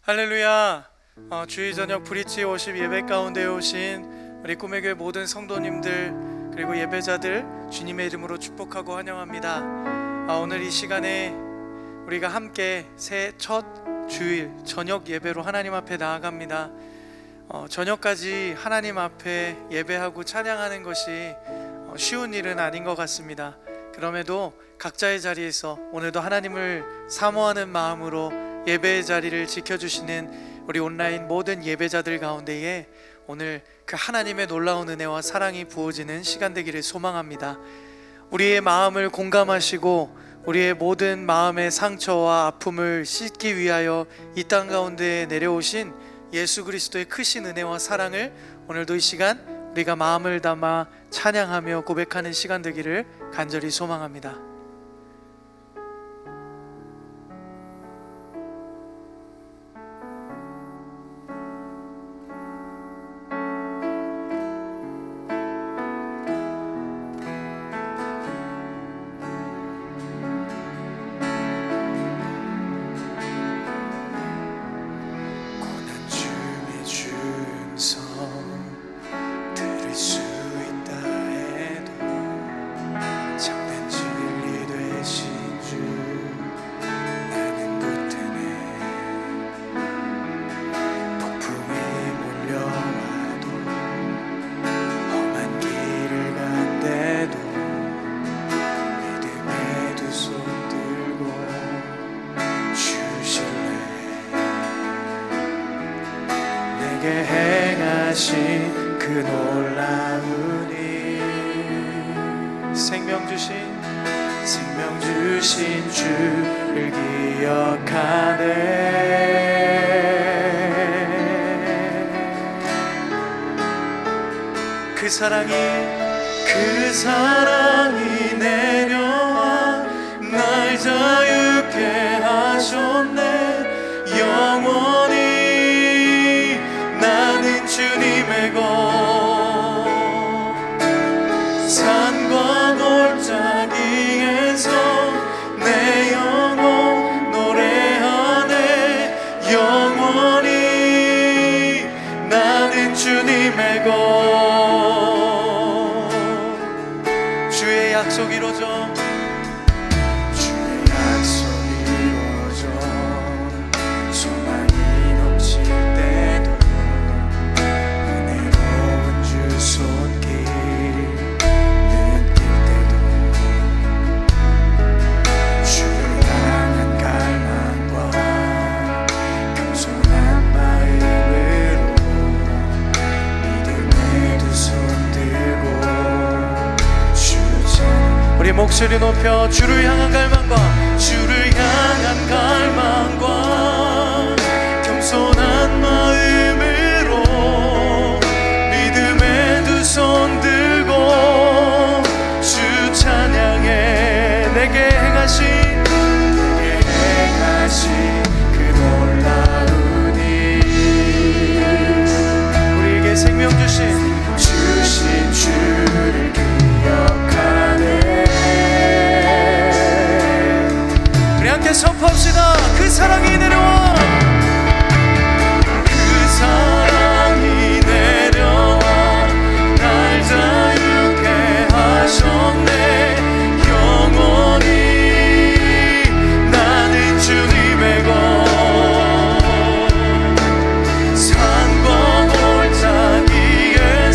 할렐루야. 주일 저녁 브릿지 워십 예배 가운데 오신 우리 꿈의 교회 모든 성도님들 그리고 예배자들 주님의 이름으로 축복하고 환영합니다. 오늘 이 시간에 우리가 함께 새 첫 주일 저녁 예배로 하나님 앞에 나아갑니다. 저녁까지 하나님 앞에 예배하고 찬양하는 것이 쉬운 일은 아닌 것 같습니다. 그럼에도 각자의 자리에서 오늘도 하나님을 사모하는 마음으로 예배의 자리를 지켜주시는 우리 온라인 모든 예배자들 가운데에 오늘 그 하나님의 놀라운 은혜와 사랑이 부어지는 시간 되기를 소망합니다. 우리의 마음을 공감하시고 우리의 모든 마음의 상처와 아픔을 씻기 위하여 이 땅 가운데에 내려오신 예수 그리스도의 크신 은혜와 사랑을 오늘도 이 시간 우리가 마음을 담아 찬양하며 고백하는 시간 되기를 간절히 소망합니다. 들을 수 있다 해도 참된 진리 되신 주 나는 붙드네. 폭풍이 몰려와도 험한 길을 간대도 믿음의 두 손 들고 주실래. 내게 행하신 그 놀라운 일 생명 주신 주를 기억하네. 그 사랑이 내려와 날 자유케 하셨네. 영원히 나는 주님의 것. 산과 골짜기에서 내 영혼 노래하네. 영원히 나는 주님의 것. 주의 약속 이루어져. 주의 약속 이루어져. 소망이 넘칠 때도 은혜로운 주 손길 느낄 때도 주를 향한 갈망과 겸손한 마음으로 믿음의 두 손 들고 주 찬양. 우리 목소리 높여 주를 향한 갈망과 겸손한 마음으로 믿음의 두 손 들고 주 찬양해. 내게 행하신 그 놀라운 일 우리에게 생명 주신 주를 기억하네. 우리 함께 선포합시다. 그 사랑이 내려와. 그 사랑이 내려와 날 자유케 하셨네. 영원히 나는 주님의 것. 산과 골짜기에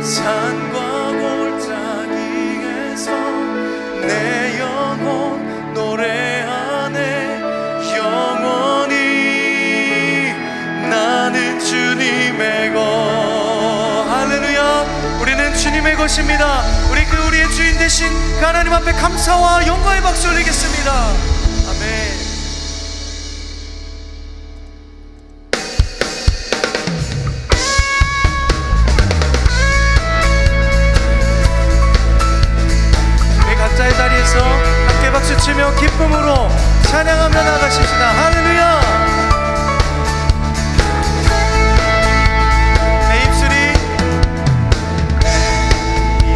산과 골짜기에서 내 영혼 노래하네. 영원히 나는 주님의 것. 할렐루야. 우리는 주님의 것입니다. 우리의 주인 되신 그 하나님 앞에 감사와 영광의 박수 올리겠습니다. 아멘. 각자의 자리에서 함께 박수치며 기쁨으로 찬양하며 나가십시다. 할렐루야. 내 입술이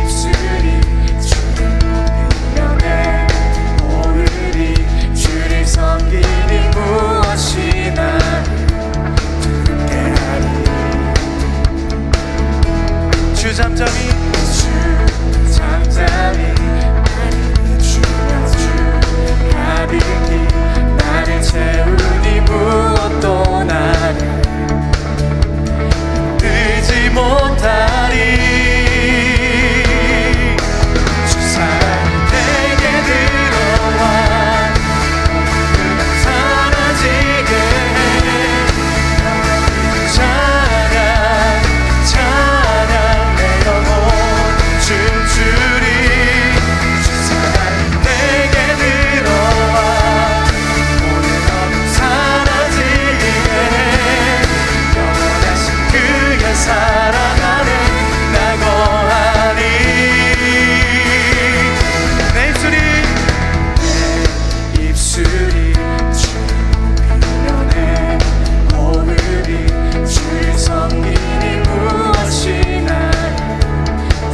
주를 높이며 내 오늘이 주를 섬기니 무엇이나 두렵게하리. 주 잠잠히 가득히 나를 채우니 무엇도 나를 뜨지 못하리. 주 사랑이 내게 들어와 사라지게 찬양 찬양 내 영혼 춤추리. 주 사랑이 내게 들어와 오늘 너무 사라지게 영원하신 그의 사랑 안에 나 거하리. 내 입술이 주를 높이며 내 오늘이 주를 섬기니 무엇이나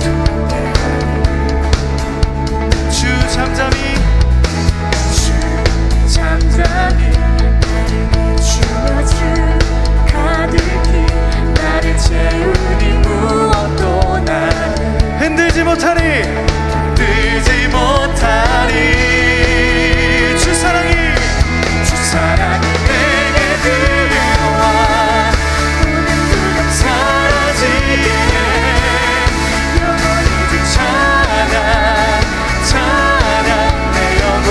두렵게하리. 주 잠잠히 주어주 가득히 나를 채우니 무엇도 나를 흔들지 못하리. 흔들지 못하리. 주 사랑이 내게 들어와 오늘 두렵 사라지게 영원히 찬양 찬양 내 영혼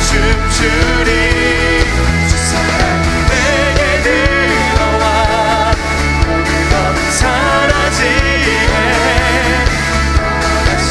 춤추리. 주 사랑이 내게 들어와 오늘 너무 사라지게 영원하신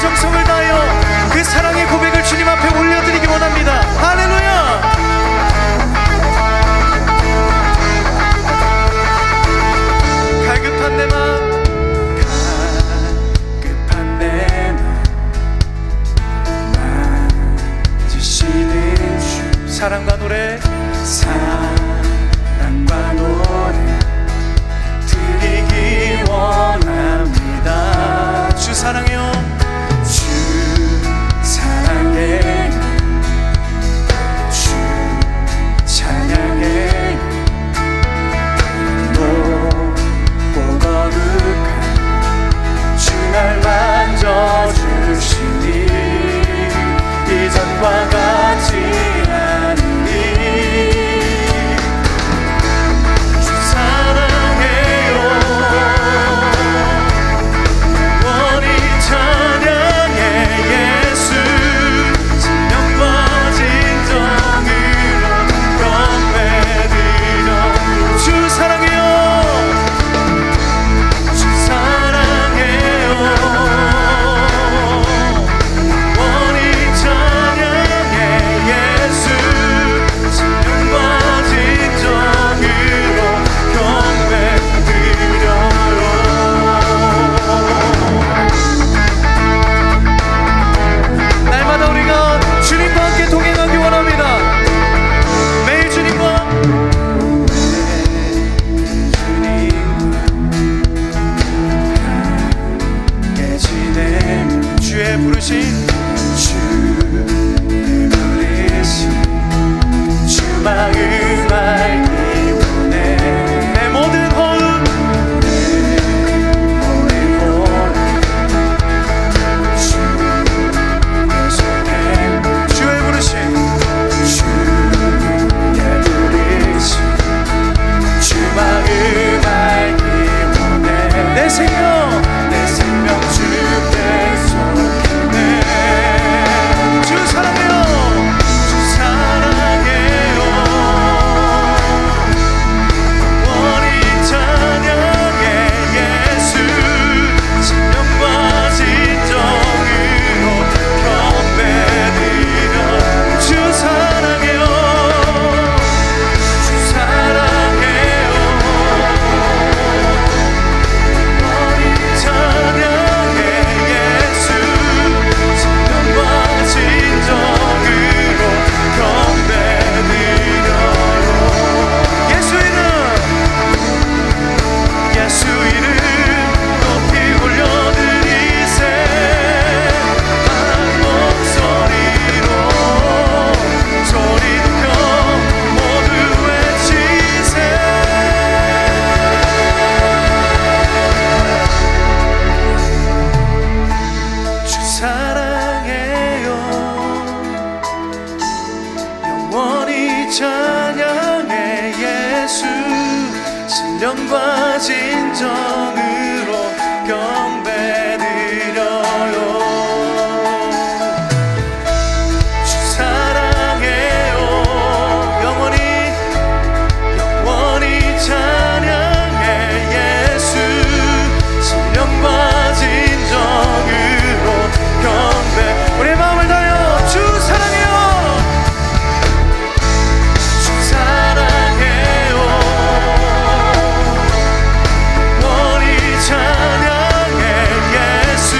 정성을 다하여 그 사랑의 고백을 주님 앞에 올려드리기 원합니다. 할렐루야. 갈급한 내 맘, 갈급한 내 맘 만지시는 주. 사랑과 노래, 사랑과 노래 드리기 원합니다. 주 사랑해요. 주 사랑해요. 주 찬양해요. 높고 거룩한 주 날 만져주시니 이전과 같지 않으니 주 사랑해요. 영원히 찬양해 예수. 진정과 진정으로 경배드려. 주 사랑해요. 주 사랑해요. 영원히 찬양해 예수. 진정과 진정으로 경배드려요. 날마다 우리가 주님과 함께 동행하기 원합니다. 매일 주님과 함께 지내며 주의 부르심, 주의 부르심 주 마음 알기 원해. 내 모든 호흡, 내 모든 호흡 주 계속해. 주의 부르심, 주의 부르심 주 마음 알기 원해. 내 생명 주께 속해. 주 사랑해요. 주 사랑해요. 영원히 찬양해 예수. 진정과 진정으로 경배드려. 주 사랑해요. 주 사랑해요. 영원히 찬양해 예수. 진정과 진정으로 경배드려요. 예수 이름 높이 올려드리세. 한 목소리로 소리 높여 모두 외치세. 주 사랑해요. 영원히 찬양해 예수. 신령과 진정으로 경배드려요. 주 사랑해요. 영원히 찬양해 예수. 신령과 진정으로 경배. 우리의 마음을 다하여 주 사랑해요. 주 사랑해요. 영원히 찬양해 예수.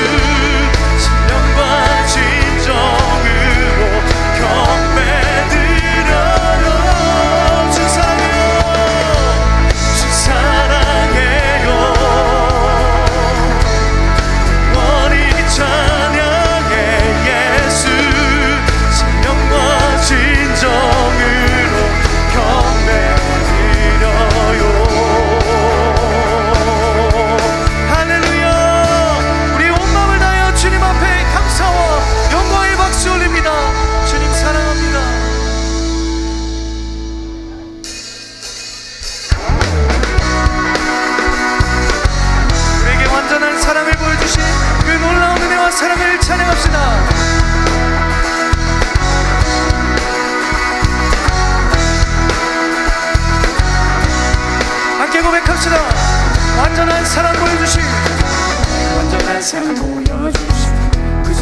신령과 진정으로 경배드려요. 주 사랑해요. 주 사랑해요. 영원히 찬양해 예수. 신령과 진정으로 경배드려요. 할렐루야. 우리 온 마음을 다하여 주님 앞에 감사와 영광의 박수 올립니다. 주님 사랑합니다. 우리에게 완전한 사랑을 보여주신 그 놀라운 은혜와 사랑을 찬양합시다. 함께 고백합시다. 완전한 사랑 보여주신, 완전한 사랑 보여주신 그 주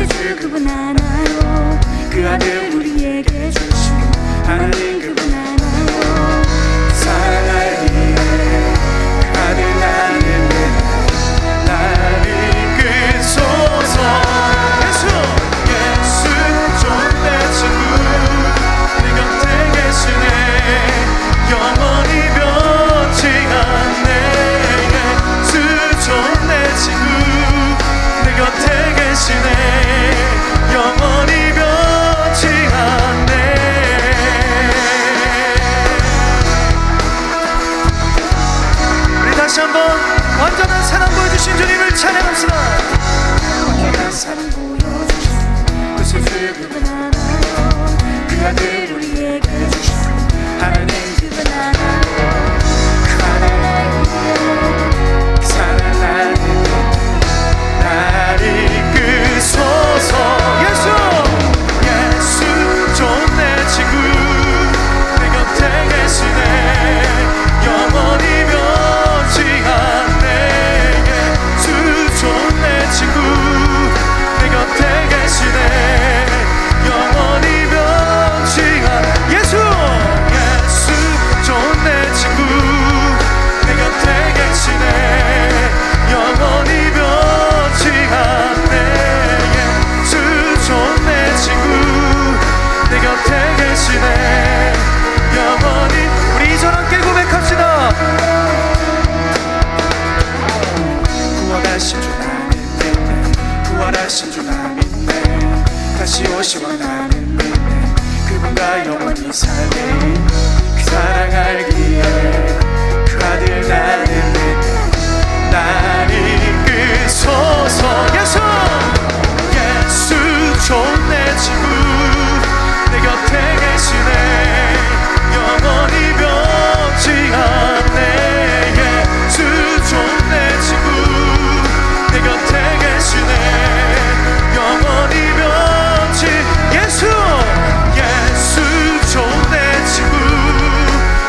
살아가신 줄 나 믿네. 다시 오시와 나는 믿네. 그분과 영원히 살리 그 사랑 알기에 그 아들 나는 믿네. 날 이끄소서. 예수 좋은 내 친구 내 곁에 계시네. 영원히 변치 않네. 예수 좋은 내 친구 내 곁에 계시네. 영원히 변치. 예수 좋은 내 친구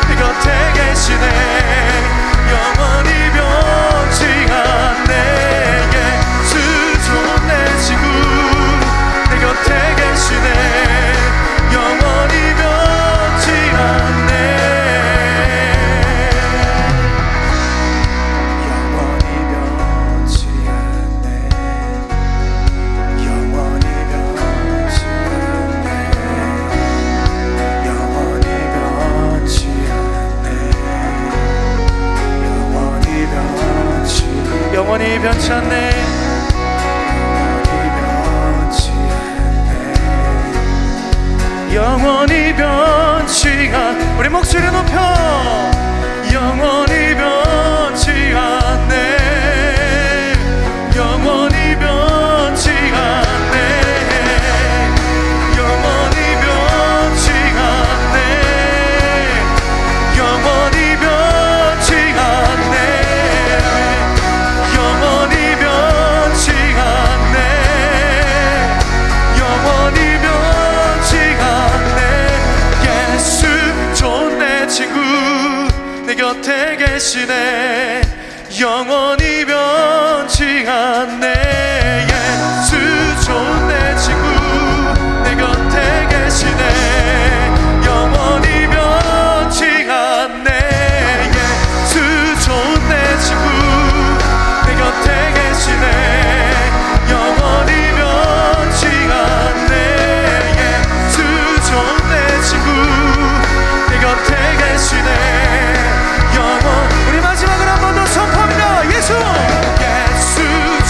내 곁에 계시네. 영원히 변치 않네. 예수 좋은 내 친구 내 곁에 계시네. 영원히 변치 않네. 영원히 변치 않네. 영원히 변치 않네. 영원히 변치 않네. 영원히 변치 않네. 영원히 변치 않네. 우리 목소리 높여. 영원히 변치 않네. 영원히 변치 않네. 영원히 변치 않네. 영원히 변치 않네. 영원히 변치 않네. 영원히 변치 않네. 예수 좋은 내 친구 내 곁에 계시네. 영원히 변치 않네. 예수 좋은 내 친구 내 곁에 계시네. 영원히 변치 않네. 예수 좋은 내 친구 내 곁에 계시네. 영원히 변치 않네. 예수 좋은 내 친구 내 곁에 계시네. 우리 마지막으로 한 번 더 선포합니다. 예수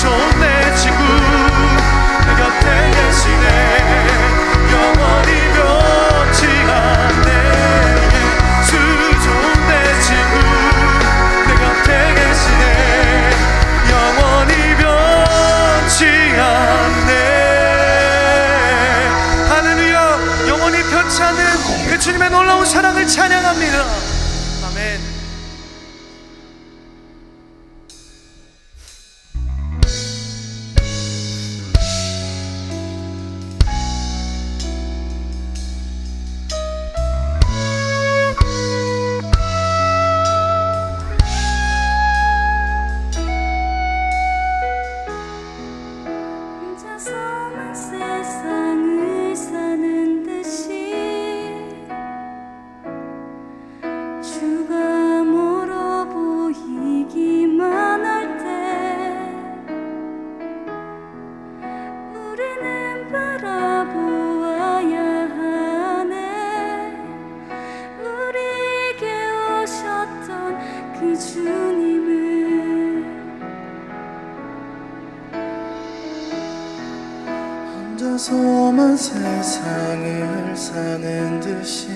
좋은 내 친구 내 곁에 계시네. 영원히 변치 않네. 예수 좋은 내 친구 내 곁에 계시네. 영원히 변치 않네. 할렐루야. 영원히 변치 않는 그 주님의 놀라운 사랑을 찬양합니다. 아멘. 혼자서만 세상을 사는 듯이 주가 멀어 보이기만 할 때 우리는 바라보아야 하네. 우리에게 오셨던 그 주님을. 혼자서만 세상을 사는 듯이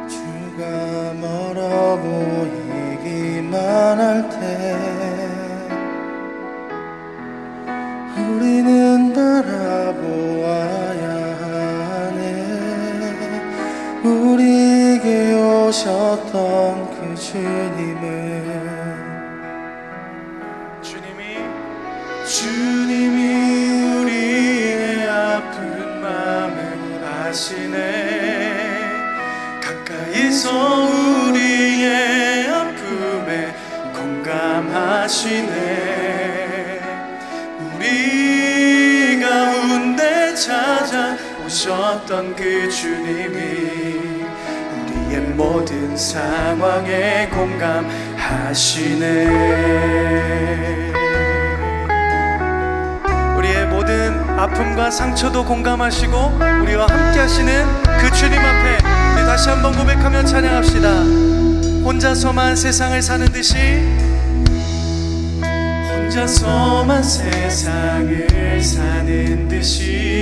주가 멀어 보이기만 할 때 우리는 바라보아야 하네. 우리에게 오셨던 그 주님을. 주님이 우리의 아픈 마음을 아시네. 가까이서 우리의 아픔에 공감하시네. 우리 가운데 찾아오셨던 그 주님이 우리의 모든 상황에 공감하시네. 우리의 모든 아픔과 상처도 공감하시고 우리와 함께 하시는 그 주님 앞에 우리 다시 한번 고백하며 찬양합시다. 혼자서만 세상을 사는 듯이 혼자서만 세상을 사는 듯이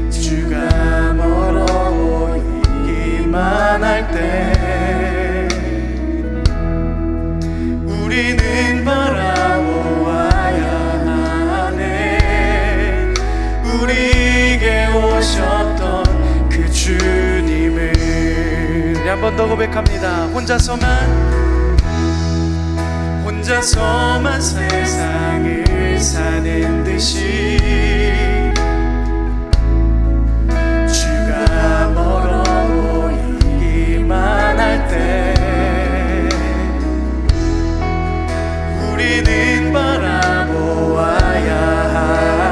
주가 멀어 보이기만 할 때 우리는 바라보아야 하네. 우리에게 오셨던 그 주님을. 우리 한 번 더 고백합니다. 혼자서만 세상을 사는 듯이 주가 멀어 보이기만 할 때 우리는 바라보아야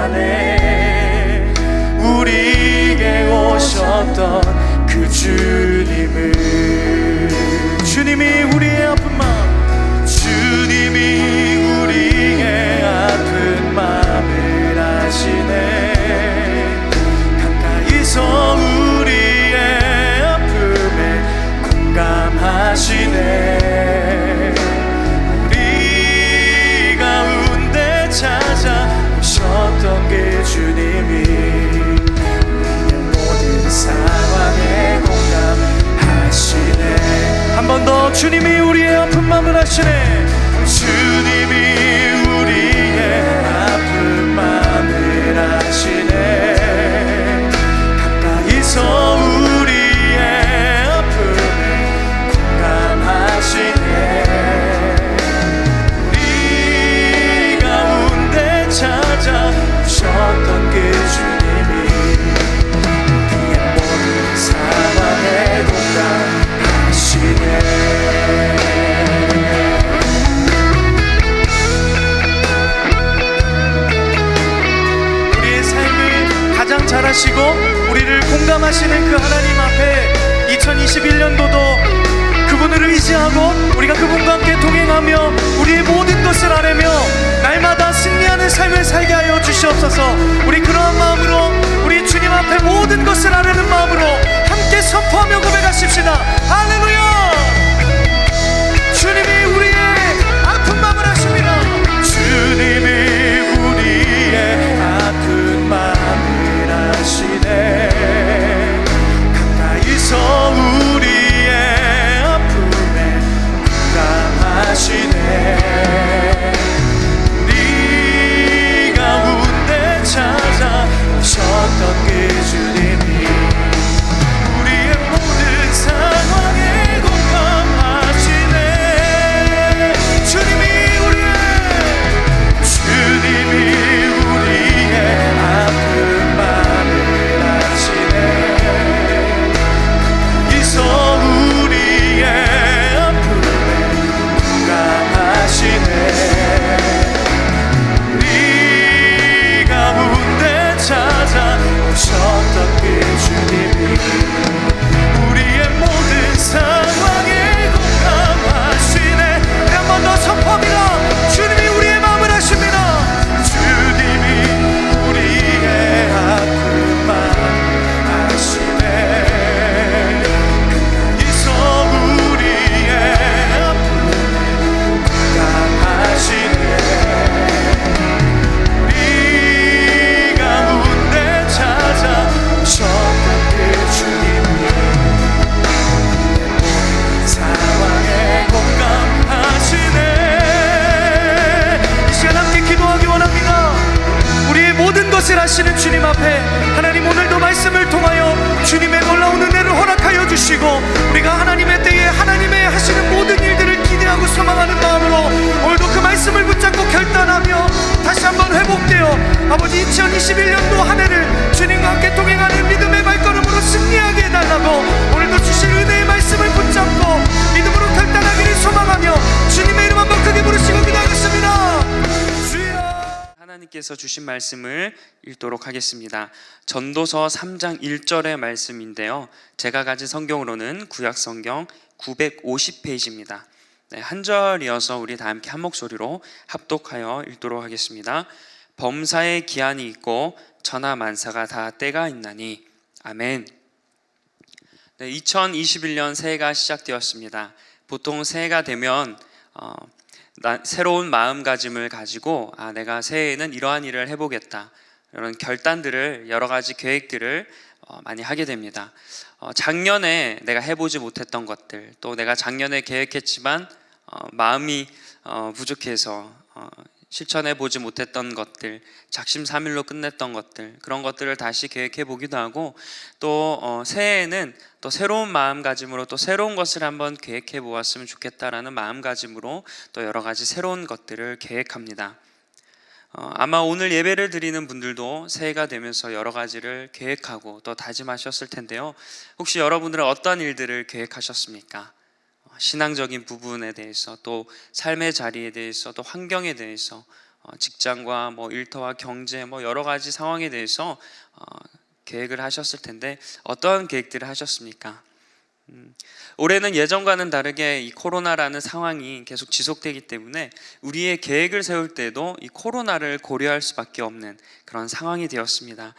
하네. 우리에게 오셨던 그 주님을. 주님이 우리의 아픈 마음, 주님이 우리의 아픈 마음을 아시네. 가까이서 우리의 아픔에 공감하시네. 우리 가운데 찾아오셨던 그 주님이 우리의 모든 상황에 공감하시네. 한 번 더. 주님이 우리의 아픈 마음을 아시네. 주님이 우리의 아픈 마음을 아시네. 가까이서 우리의 아픔을 공감하시네. 우리 가운데 찾아오셨던 그 주님이 우리의 모든 상황에 공감하시네. 잘하시고 우리를 공감하시는 그 하나님 앞에 2021년도도 그분을 의지하고 우리가 그분과 함께 동행하며 우리의 모든 것을 아뢰며 날마다 승리하는 삶을 살게 하여 주시옵소서. 우리 그러한 마음으로 우리 주님 앞에 모든 것을 아뢰는 마음으로 함께 선포하며 고백하십시다. 할렐루야. 주님이 우리의 아픈 마음을 아십니다. 주님이 우리의 아픈 마음을 아시네. 가까이서 우리의 아픔에 공감하시네. 우리 가운데 찾아오셨던 그 주님이 우리의 모든 상황에 공감하시네. 주님이 우리의 아픈 마음을 아시네. 가까이서 우리의 아픔에 공감하시네. 우리 가운데 찾아오셨던 그 주님이 우리의 모든 상황에 공감하시네. 한 번 더 선포합니다. 주님이 우리의 마음을 아십니다. 주님이 우리의 아픈 마음 아시네. 가까이서 우리의 아픔에 공감하시네. 우리 가운데 찾아오셨던 그 주님이 상황에 공감하시네. 이 시간 함께 기도하기 원합니다. 우리의 모든 것을 아시는 주님 앞에 하나님 오늘도 말씀을 통하여 주님의 놀라운 은혜를 허락하여 주시고 우리가 하나님의 때에 하나님의 하시는 모든 일들을 기대하고 소망하는 마음으로 오늘도 그 말씀을 붙잡고 결단하며 다시 한번 회복되어 아버지 2021년도 한 해를 주님과 함께 동행하는 믿음의 발걸음으로 승리하게 해달라고 오늘도 주실 은혜의 말씀을 붙잡고 믿음으로 결단하기를 소망하며 주님의 이름 한번 크게 부르시고 기도하겠습니다. 주여. 하나님께서 주신 말씀을 읽도록 하겠습니다. 전도서 3장 1절의 말씀인데요, 제가 가진 성경으로는 구약성경 950페이지입니다. 한 절이어서 우리 다 함께 한 목소리로 합독하여 읽도록 하겠습니다. 범사에 기한이 있고 천하만사가 다 때가 있나니. 아멘. 2021년 새해가 시작되었습니다. 보통 새해가 되면 새로운 마음가짐을 가지고 내가 새해에는 이러한 일을 해보겠다, 이런 결단들을, 여러 가지 계획들을 많이 하게 됩니다. 작년에 내가 해보지 못했던 것들, 또 내가 작년에 계획했지만 마음이 부족해서 실천해 보지 못했던 것들, 작심삼일로 끝냈던 것들, 그런 것들을 다시 계획해 보기도 하고, 또 새해에는 또 새로운 마음가짐으로 또 새로운 것을 한번 계획해 보았으면 좋겠다라는 마음가짐으로 또 여러 가지 새로운 것들을 계획합니다. 아마 오늘 예배를 드리는 분들도 새해가 되면서 여러 가지를 계획하고 또 다짐하셨을 텐데요. 혹시 여러분들은 어떤 일들을 계획하셨습니까? 신앙적인 부분에 대해서, 또 삶의 자리에 대해서, 또 환경에 대해서, 직장과 일터와 경제, 여러 가지 상황에 대해서 계획을 하셨을 텐데, 어떠한 계획들을 하셨습니까? 올해는 예전과는 다르게 이 코로나라는 상황이 계속 지속되기 때문에 우리의 계획을 세울 때도 이 코로나를 고려할 수밖에 없는 그런 상황이 되었습니다.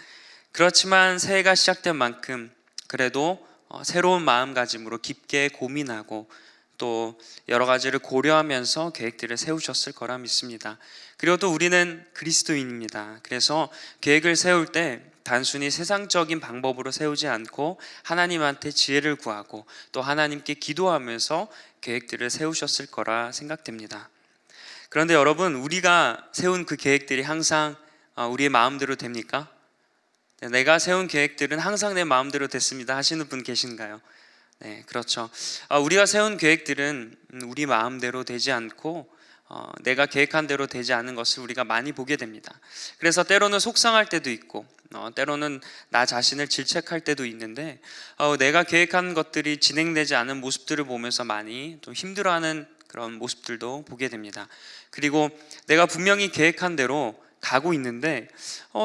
그렇지만 새해가 시작된 만큼 그래도 새로운 마음가짐으로 깊게 고민하고 또 여러 가지를 고려하면서 계획들을 세우셨을 거라 믿습니다. 그리고 또 우리는 그리스도인입니다. 그래서 계획을 세울 때 단순히 세상적인 방법으로 세우지 않고 하나님한테 지혜를 구하고 또 하나님께 기도하면서 계획들을 세우셨을 거라 생각됩니다. 그런데 여러분, 우리가 세운 그 계획들이 항상 우리의 마음대로 됩니까? 내가 세운 계획들은 항상 내 마음대로 됐습니다 하시는 분 계신가요? 네, 그렇죠. 우리가 세운 계획들은 우리 마음대로 되지 않고 내가 계획한 대로 되지 않은 것을 우리가 많이 보게 됩니다. 그래서 때로는 속상할 때도 있고 때로는 나 자신을 질책할 때도 있는데 내가 계획한 것들이 진행되지 않은 모습들을 보면서 많이 좀 힘들어하는 그런 모습들도 보게 됩니다. 그리고 내가 분명히 계획한 대로 가고 있는데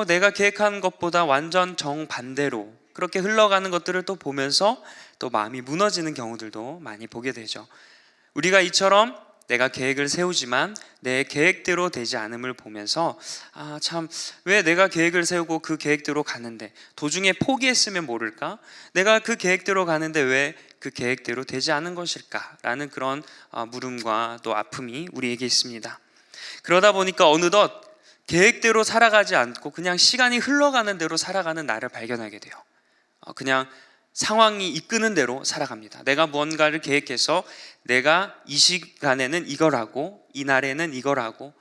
내가 계획한 것보다 완전 정반대로 그렇게 흘러가는 것들을 또 보면서 또 마음이 무너지는 경우들도 많이 보게 되죠. 우리가 이처럼 내가 계획을 세우지만 내 계획대로 되지 않음을 보면서 참, 왜 내가 계획을 세우고 그 계획대로 가는데 도중에 포기했으면 모를까? 내가 그 계획대로 가는데 왜 그 계획대로 되지 않은 것일까? 라는 그런 물음과 또 아픔이 우리에게 있습니다. 그러다 보니까 어느덧 계획대로 살아가지 않고 그냥 시간이 흘러가는 대로 살아가는 나를 발견하게 돼요. 그냥 상황이 이끄는 대로 살아갑니다. 내가 무언가를 계획해서 내가 이 시간에는 이걸 하고 이 날에는 이걸 하고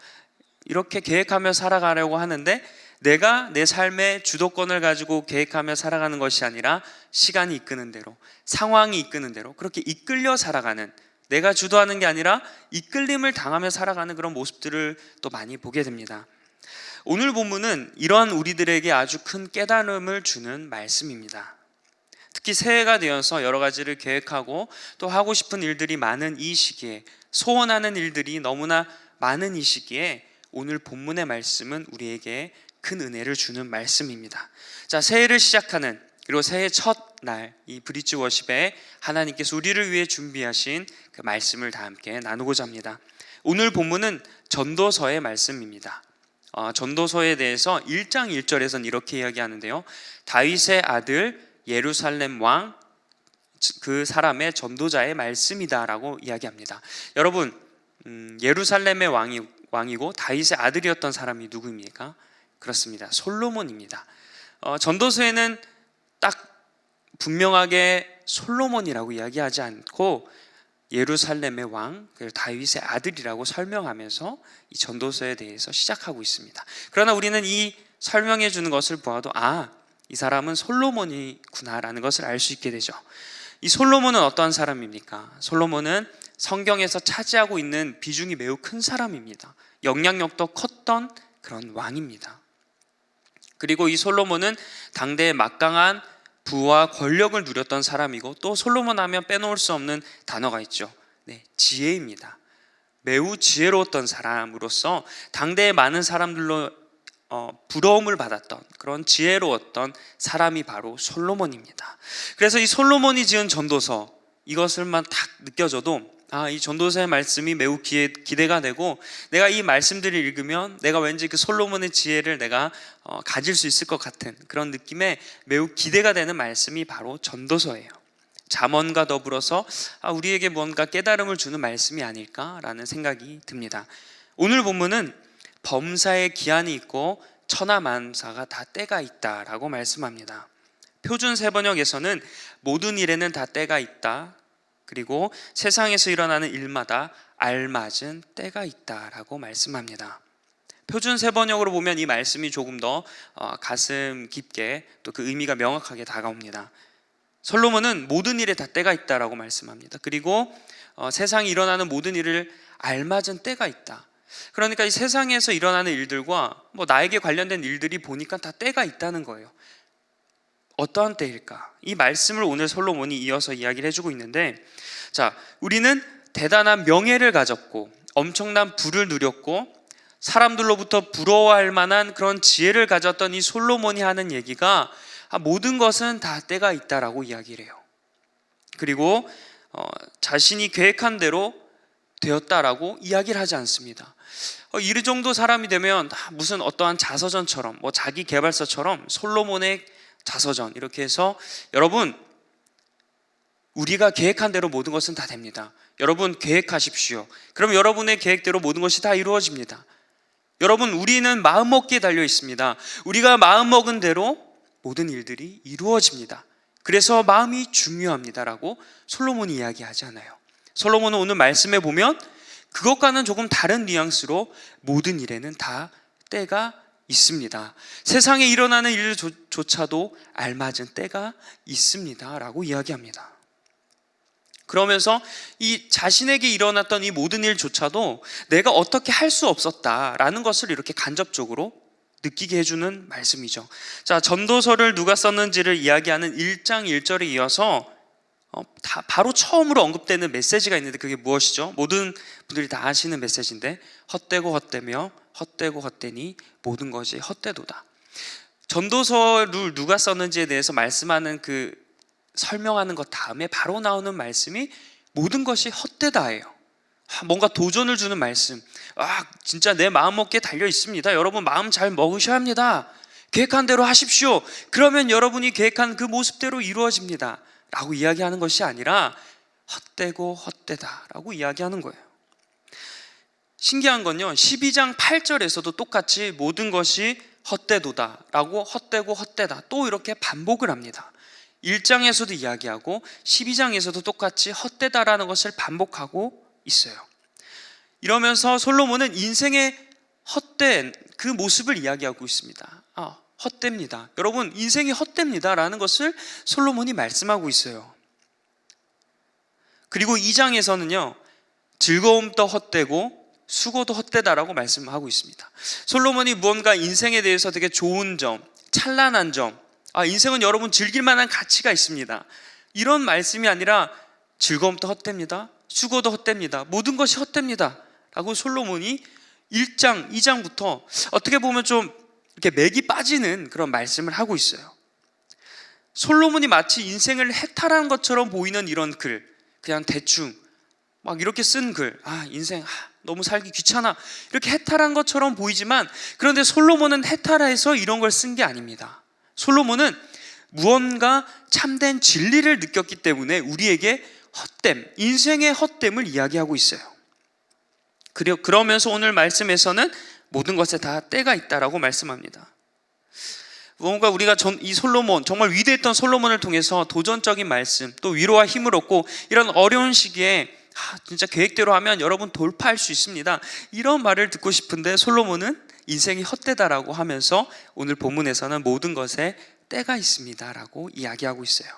이렇게 계획하며 살아가려고 하는데 내가 내 삶의 주도권을 가지고 계획하며 살아가는 것이 아니라 시간이 이끄는 대로, 상황이 이끄는 대로 그렇게 이끌려 살아가는, 내가 주도하는 게 아니라 이끌림을 당하며 살아가는 그런 모습들을 또 많이 보게 됩니다. 오늘 본문은 이러한 우리들에게 아주 큰 깨달음을 주는 말씀입니다. 특히 새해가 되어서 여러 가지를 계획하고 또 하고 싶은 일들이 많은 이 시기에, 소원하는 일들이 너무나 많은 이 시기에 오늘 본문의 말씀은 우리에게 큰 은혜를 주는 말씀입니다. 자, 새해를 시작하는, 그리고 새해 첫 날 이 브릿지 워십에 하나님께서 우리를 위해 준비하신 그 말씀을 다 함께 나누고자 합니다. 오늘 본문은 전도서의 말씀입니다. 전도서에 대해서 1장 1절에서는 이렇게 이야기하는데요. 다윗의 아들 예루살렘 왕, 그 사람의 전도자의 말씀이다 라고 이야기합니다. 여러분, 예루살렘의 왕이고 다윗의 아들이었던 사람이 누구입니까? 그렇습니다. 솔로몬입니다. 전도서에는 딱 분명하게 솔로몬이라고 이야기하지 않고 예루살렘의 왕, 그리고 다윗의 아들이라고 설명하면서 이 전도서에 대해서 시작하고 있습니다. 그러나 우리는 이 설명해 주는 것을 보아도 이 사람은 솔로몬이구나라는 것을 알 수 있게 되죠. 이 솔로몬은 어떤 사람입니까? 솔로몬은 성경에서 차지하고 있는 비중이 매우 큰 사람입니다. 영향력도 컸던 그런 왕입니다. 그리고 이 솔로몬은 당대의 막강한 부와 권력을 누렸던 사람이고, 또 솔로몬 하면 빼놓을 수 없는 단어가 있죠. 네, 지혜입니다. 매우 지혜로웠던 사람으로서 당대의 많은 사람들로 부러움을 받았던 그런 지혜로웠던 사람이 바로 솔로몬입니다. 그래서 이 솔로몬이 지은 전도서, 이것을만 딱 느껴져도 이 전도서의 말씀이 매우 기대가 되고, 내가 이 말씀들을 읽으면 내가 왠지 그 솔로몬의 지혜를 내가 가질 수 있을 것 같은 그런 느낌에 매우 기대가 되는 말씀이 바로 전도서예요. 잠언과 더불어서 우리에게 뭔가 깨달음을 주는 말씀이 아닐까라는 생각이 듭니다. 오늘 본문은 범사에 기한이 있고 천하만사가 다 때가 있다라고 말씀합니다. 표준 세번역에서는 모든 일에는 다 때가 있다, 그리고 세상에서 일어나는 일마다 알맞은 때가 있다라고 말씀합니다. 표준 세번역으로 보면 이 말씀이 조금 더 가슴 깊게 또 그 의미가 명확하게 다가옵니다. 솔로몬은 모든 일에 다 때가 있다라고 말씀합니다. 그리고 세상에 일어나는 모든 일을 알맞은 때가 있다. 그러니까 이 세상에서 일어나는 일들과 나에게 관련된 일들이 보니까 다 때가 있다는 거예요. 어떠한 때일까? 이 말씀을 오늘 솔로몬이 이어서 이야기를 해주고 있는데, 자, 우리는 대단한 명예를 가졌고 엄청난 부를 누렸고 사람들로부터 부러워할 만한 그런 지혜를 가졌던 이 솔로몬이 하는 얘기가 모든 것은 다 때가 있다라고 이야기를 해요. 그리고 자신이 계획한 대로 되었다라고 이야기를 하지 않습니다. 이 정도 사람이 되면 무슨 어떠한 자서전처럼 자기 개발서처럼 솔로몬의 자서전 이렇게 해서 여러분 우리가 계획한 대로 모든 것은 다 됩니다. 여러분 계획하십시오. 그럼 여러분의 계획대로 모든 것이 다 이루어집니다. 여러분 우리는 마음먹기에 달려 있습니다. 우리가 마음먹은 대로 모든 일들이 이루어집니다. 그래서 마음이 중요합니다라고 솔로몬이 이야기하지 않아요. 솔로몬은 오늘 말씀에 보면 그것과는 조금 다른 뉘앙스로 모든 일에는 다 때가 있습니다. 세상에 일어나는 일조차도 알맞은 때가 있습니다 라고 이야기합니다. 그러면서 이 자신에게 일어났던 이 모든 일조차도 내가 어떻게 할 수 없었다라는 것을 이렇게 간접적으로 느끼게 해주는 말씀이죠. 자, 전도서를 누가 썼는지를 이야기하는 1장 1절에 이어서 바로 처음으로 언급되는 메시지가 있는데 그게 무엇이죠? 모든 분들이 다 아시는 메시지인데 헛되고 헛되며 헛되고 헛되니 모든 것이 헛되도다. 전도서를 누가 썼는지에 대해서 말씀하는 설명하는 것 다음에 바로 나오는 말씀이 모든 것이 헛되다예요. 뭔가 도전을 주는 말씀. 진짜 내 마음 먹기에 달려 있습니다. 여러분 마음 잘 먹으셔야 합니다. 계획한 대로 하십시오. 그러면 여러분이 계획한 그 모습대로 이루어집니다 라고 이야기하는 것이 아니라 헛되고 헛되다라고 이야기하는 거예요. 신기한 건요, 12장 8절에서도 똑같이 모든 것이 헛되도다라고 헛되고 헛되다 또 이렇게 반복을 합니다. 1장에서도 이야기하고 12장에서도 똑같이 헛되다라는 것을 반복하고 있어요. 이러면서 솔로몬은 인생의 헛된 그 모습을 이야기하고 있습니다. 헛됩니다. 여러분 인생이 헛됩니다라는 것을 솔로몬이 말씀하고 있어요. 그리고 2장에서는요 즐거움도 헛되고 수고도 헛되다라고 말씀하고 있습니다. 솔로몬이 무언가 인생에 대해서 되게 좋은 점, 찬란한 점, 인생은 여러분 즐길 만한 가치가 있습니다, 이런 말씀이 아니라 즐거움도 헛됩니다, 수고도 헛됩니다, 모든 것이 헛됩니다 라고 솔로몬이 1장, 2장부터 어떻게 보면 좀 이렇게 맥이 빠지는 그런 말씀을 하고 있어요. 솔로몬이 마치 인생을 해탈한 것처럼 보이는 이런 글, 그냥 대충 막 이렇게 쓴 글, 인생 너무 살기 귀찮아 이렇게 해탈한 것처럼 보이지만, 그런데 솔로몬은 해탈해서 이런 걸 쓴 게 아닙니다. 솔로몬은 무언가 참된 진리를 느꼈기 때문에 우리에게 헛됨, 인생의 헛됨을 이야기하고 있어요. 그러면서 오늘 말씀에서는 모든 것에 다 때가 있다라고 말씀합니다. 뭔가 우리가 이 솔로몬, 정말 위대했던 솔로몬을 통해서 도전적인 말씀, 또 위로와 힘을 얻고 이런 어려운 시기에 진짜 계획대로 하면 여러분 돌파할 수 있습니다, 이런 말을 듣고 싶은데 솔로몬은 인생이 헛되다라고 하면서 오늘 본문에서는 모든 것에 때가 있습니다라고 이야기하고 있어요.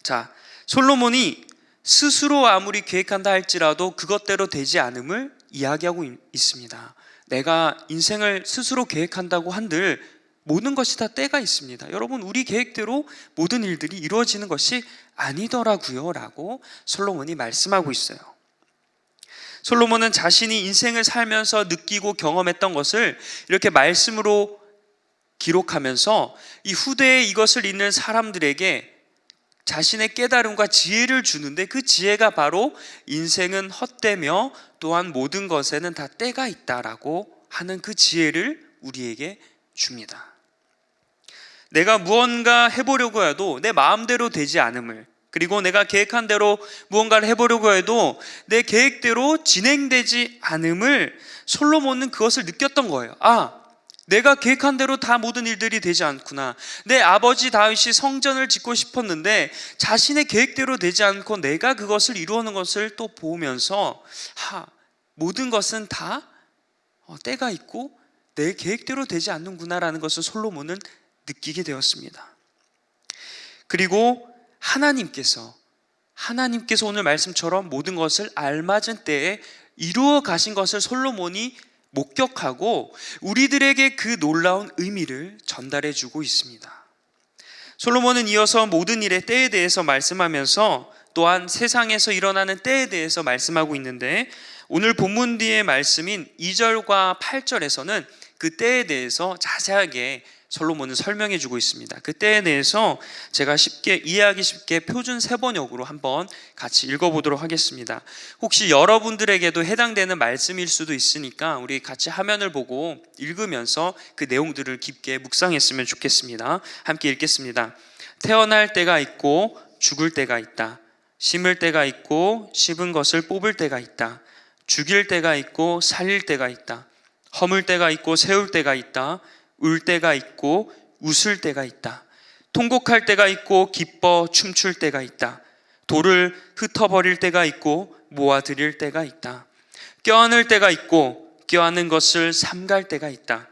자, 솔로몬이 스스로 아무리 계획한다 할지라도 그것대로 되지 않음을 이야기하고 있습니다. 내가 인생을 스스로 계획한다고 한들 모든 것이 다 때가 있습니다. 여러분 우리 계획대로 모든 일들이 이루어지는 것이 아니더라고요 라고 솔로몬이 말씀하고 있어요. 솔로몬은 자신이 인생을 살면서 느끼고 경험했던 것을 이렇게 말씀으로 기록하면서 이 후대에 이것을 읽는 사람들에게 자신의 깨달음과 지혜를 주는데, 그 지혜가 바로 인생은 헛되며 또한 모든 것에는 다 때가 있다라고 하는 그 지혜를 우리에게 줍니다. 내가 무언가 해보려고 해도 내 마음대로 되지 않음을, 그리고 내가 계획한 대로 무언가를 해보려고 해도 내 계획대로 진행되지 않음을 솔로몬은 그것을 느꼈던 거예요. 내가 계획한 대로 다 모든 일들이 되지 않구나. 내 아버지 다윗이 성전을 짓고 싶었는데 자신의 계획대로 되지 않고 내가 그것을 이루어는 것을 또 보면서 모든 것은 다 때가 있고 내 계획대로 되지 않는구나라는 것을 솔로몬은 느끼게 되었습니다. 그리고 하나님께서 오늘 말씀처럼 모든 것을 알맞은 때에 이루어 가신 것을 솔로몬이 목격하고 우리들에게 그 놀라운 의미를 전달해 주고 있습니다. 솔로몬은 이어서 모든 일의 때에 대해서 말씀하면서 또한 세상에서 일어나는 때에 대해서 말씀하고 있는데, 오늘 본문 뒤의 말씀인 2절과 8절에서는 그 때에 대해서 자세하게 솔로몬은 설명해 주고 있습니다. 그 때에 대해서 제가 이해하기 쉽게 표준 세번역으로 한번 같이 읽어보도록 하겠습니다. 혹시 여러분들에게도 해당되는 말씀일 수도 있으니까 우리 같이 화면을 보고 읽으면서 그 내용들을 깊게 묵상했으면 좋겠습니다. 함께 읽겠습니다. 태어날 때가 있고 죽을 때가 있다. 심을 때가 있고 심은 것을 뽑을 때가 있다. 죽일 때가 있고 살릴 때가 있다. 허물 때가 있고 세울 때가 있다. 울 때가 있고 웃을 때가 있다. 통곡할 때가 있고 기뻐 춤출 때가 있다. 돌을 흩어버릴 때가 있고 모아들일 때가 있다. 껴안을 때가 있고 껴안는 것을 삼갈 때가 있다.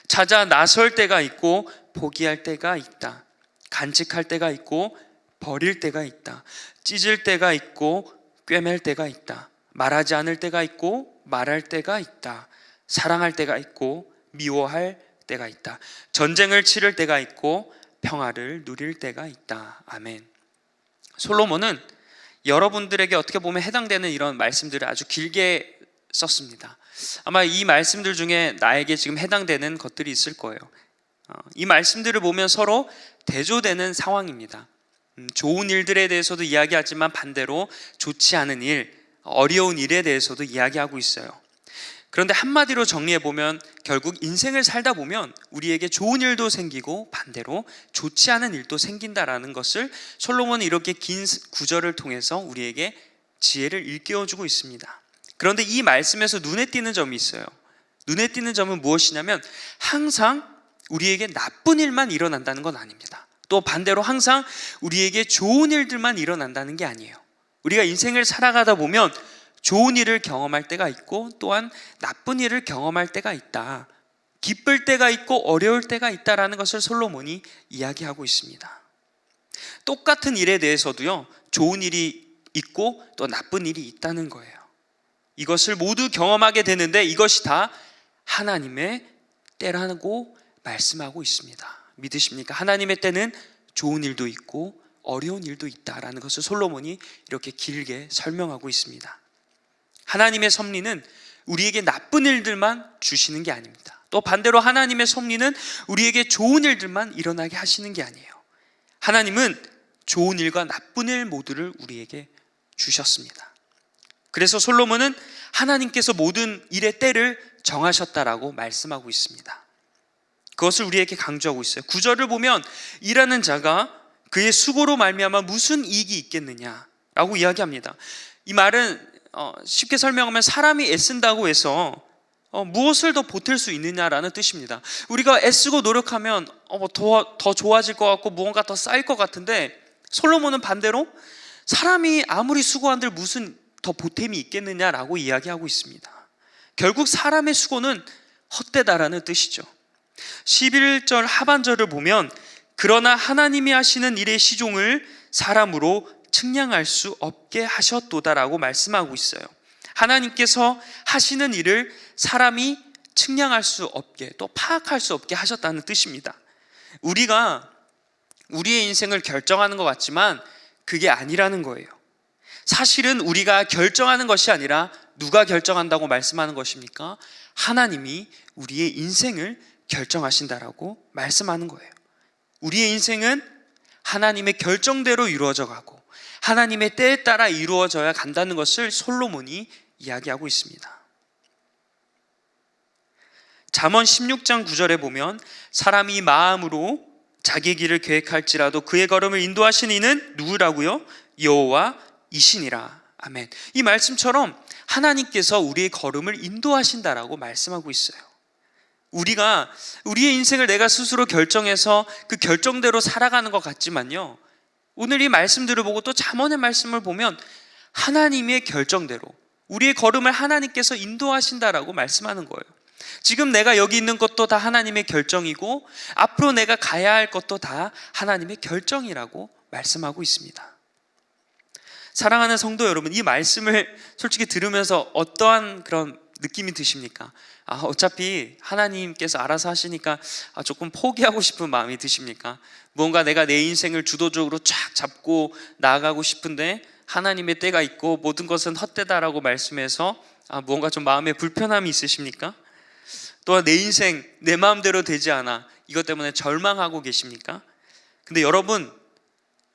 찾아 나설 때가 있고 포기할 때가 있다. 간직할 때가 있고 버릴 때가 있다. 찢을 때가 있고 꿰맬 때가 있다. 말하지 않을 때가 있고 말할 때가 있다. 사랑할 때가 있고 미워할 때가 있다. 전쟁을 치를 때가 있고 평화를 누릴 때가 있다. 아멘. 솔로몬은 여러분들에게 어떻게 보면 해당되는 이런 말씀들을 아주 길게 썼습니다. 아마 이 말씀들 중에 나에게 지금 해당되는 것들이 있을 거예요. 이 말씀들을 보면 서로 대조되는 상황입니다. 좋은 일들에 대해서도 이야기하지만 반대로 좋지 않은 일, 어려운 일에 대해서도 이야기하고 있어요. 그런데 한마디로 정리해보면 결국 인생을 살다 보면 우리에게 좋은 일도 생기고 반대로 좋지 않은 일도 생긴다라는 것을 솔로몬은 이렇게 긴 구절을 통해서 우리에게 지혜를 일깨워주고 있습니다. 그런데 이 말씀에서 눈에 띄는 점이 있어요. 눈에 띄는 점은 무엇이냐면 항상 우리에게 나쁜 일만 일어난다는 건 아닙니다. 또 반대로 항상 우리에게 좋은 일들만 일어난다는 게 아니에요. 우리가 인생을 살아가다 보면 좋은 일을 경험할 때가 있고 또한 나쁜 일을 경험할 때가 있다. 기쁠 때가 있고 어려울 때가 있다라는 것을 솔로몬이 이야기하고 있습니다. 똑같은 일에 대해서도요, 좋은 일이 있고 또 나쁜 일이 있다는 거예요. 이것을 모두 경험하게 되는데 이것이 다 하나님의 때라고 말씀하고 있습니다. 믿으십니까? 하나님의 때는 좋은 일도 있고 어려운 일도 있다라는 것을 솔로몬이 이렇게 길게 설명하고 있습니다. 하나님의 섭리는 우리에게 나쁜 일들만 주시는 게 아닙니다. 또 반대로 하나님의 섭리는 우리에게 좋은 일들만 일어나게 하시는 게 아니에요. 하나님은 좋은 일과 나쁜 일 모두를 우리에게 주셨습니다. 그래서 솔로몬은 하나님께서 모든 일의 때를 정하셨다라고 말씀하고 있습니다. 그것을 우리에게 강조하고 있어요. 9절을 보면 일하는 자가 그의 수고로 말미암아 무슨 이익이 있겠느냐라고 이야기합니다. 이 말은 쉽게 설명하면 사람이 애쓴다고 해서 무엇을 더 보탤 수 있느냐라는 뜻입니다. 우리가 애쓰고 노력하면 더 좋아질 것 같고 무언가 더 쌓일 것 같은데, 솔로몬은 반대로 사람이 아무리 수고한들 무슨 더 보탬이 있겠느냐라고 이야기하고 있습니다. 결국 사람의 수고는 헛되다라는 뜻이죠. 11절 하반절을 보면 그러나 하나님이 하시는 일의 시종을 사람으로 측량할 수 없게 하셨도다라고 말씀하고 있어요. 하나님께서 하시는 일을 사람이 측량할 수 없게 또 파악할 수 없게 하셨다는 뜻입니다. 우리가 우리의 인생을 결정하는 것 같지만 그게 아니라는 거예요. 사실은 우리가 결정하는 것이 아니라 누가 결정한다고 말씀하는 것입니까? 하나님이 우리의 인생을 결정하신다라고 말씀하는 거예요. 우리의 인생은 하나님의 결정대로 이루어져 가고 하나님의 때에 따라 이루어져야 간다는 것을 솔로몬이 이야기하고 있습니다. 잠언 16장 9절에 보면 사람이 마음으로 자기 길을 계획할지라도 그의 걸음을 인도하신 이는 누구라고요? 여호와이시니라. 아멘. 이 말씀처럼 하나님께서 우리의 걸음을 인도하신다라고 말씀하고 있어요. 우리가 우리의 인생을 내가 스스로 결정해서 그 결정대로 살아가는 것 같지만요, 오늘 이 말씀들을 보고 또 잠언의 말씀을 보면 하나님의 결정대로 우리의 걸음을 하나님께서 인도하신다라고 말씀하는 거예요. 지금 내가 여기 있는 것도 다 하나님의 결정이고 앞으로 내가 가야 할 것도 다 하나님의 결정이라고 말씀하고 있습니다. 사랑하는 성도 여러분, 이 말씀을 솔직히 들으면서 어떠한 그런 느낌이 드십니까? 어차피 하나님께서 알아서 하시니까 조금 포기하고 싶은 마음이 드십니까? 뭔가 내가 내 인생을 주도적으로 쫙 잡고 나아가고 싶은데 하나님의 때가 있고 모든 것은 헛되다라고 말씀해서 뭔가 좀 마음에 불편함이 있으십니까? 또한 내 인생 내 마음대로 되지 않아 이것 때문에 절망하고 계십니까? 근데 여러분,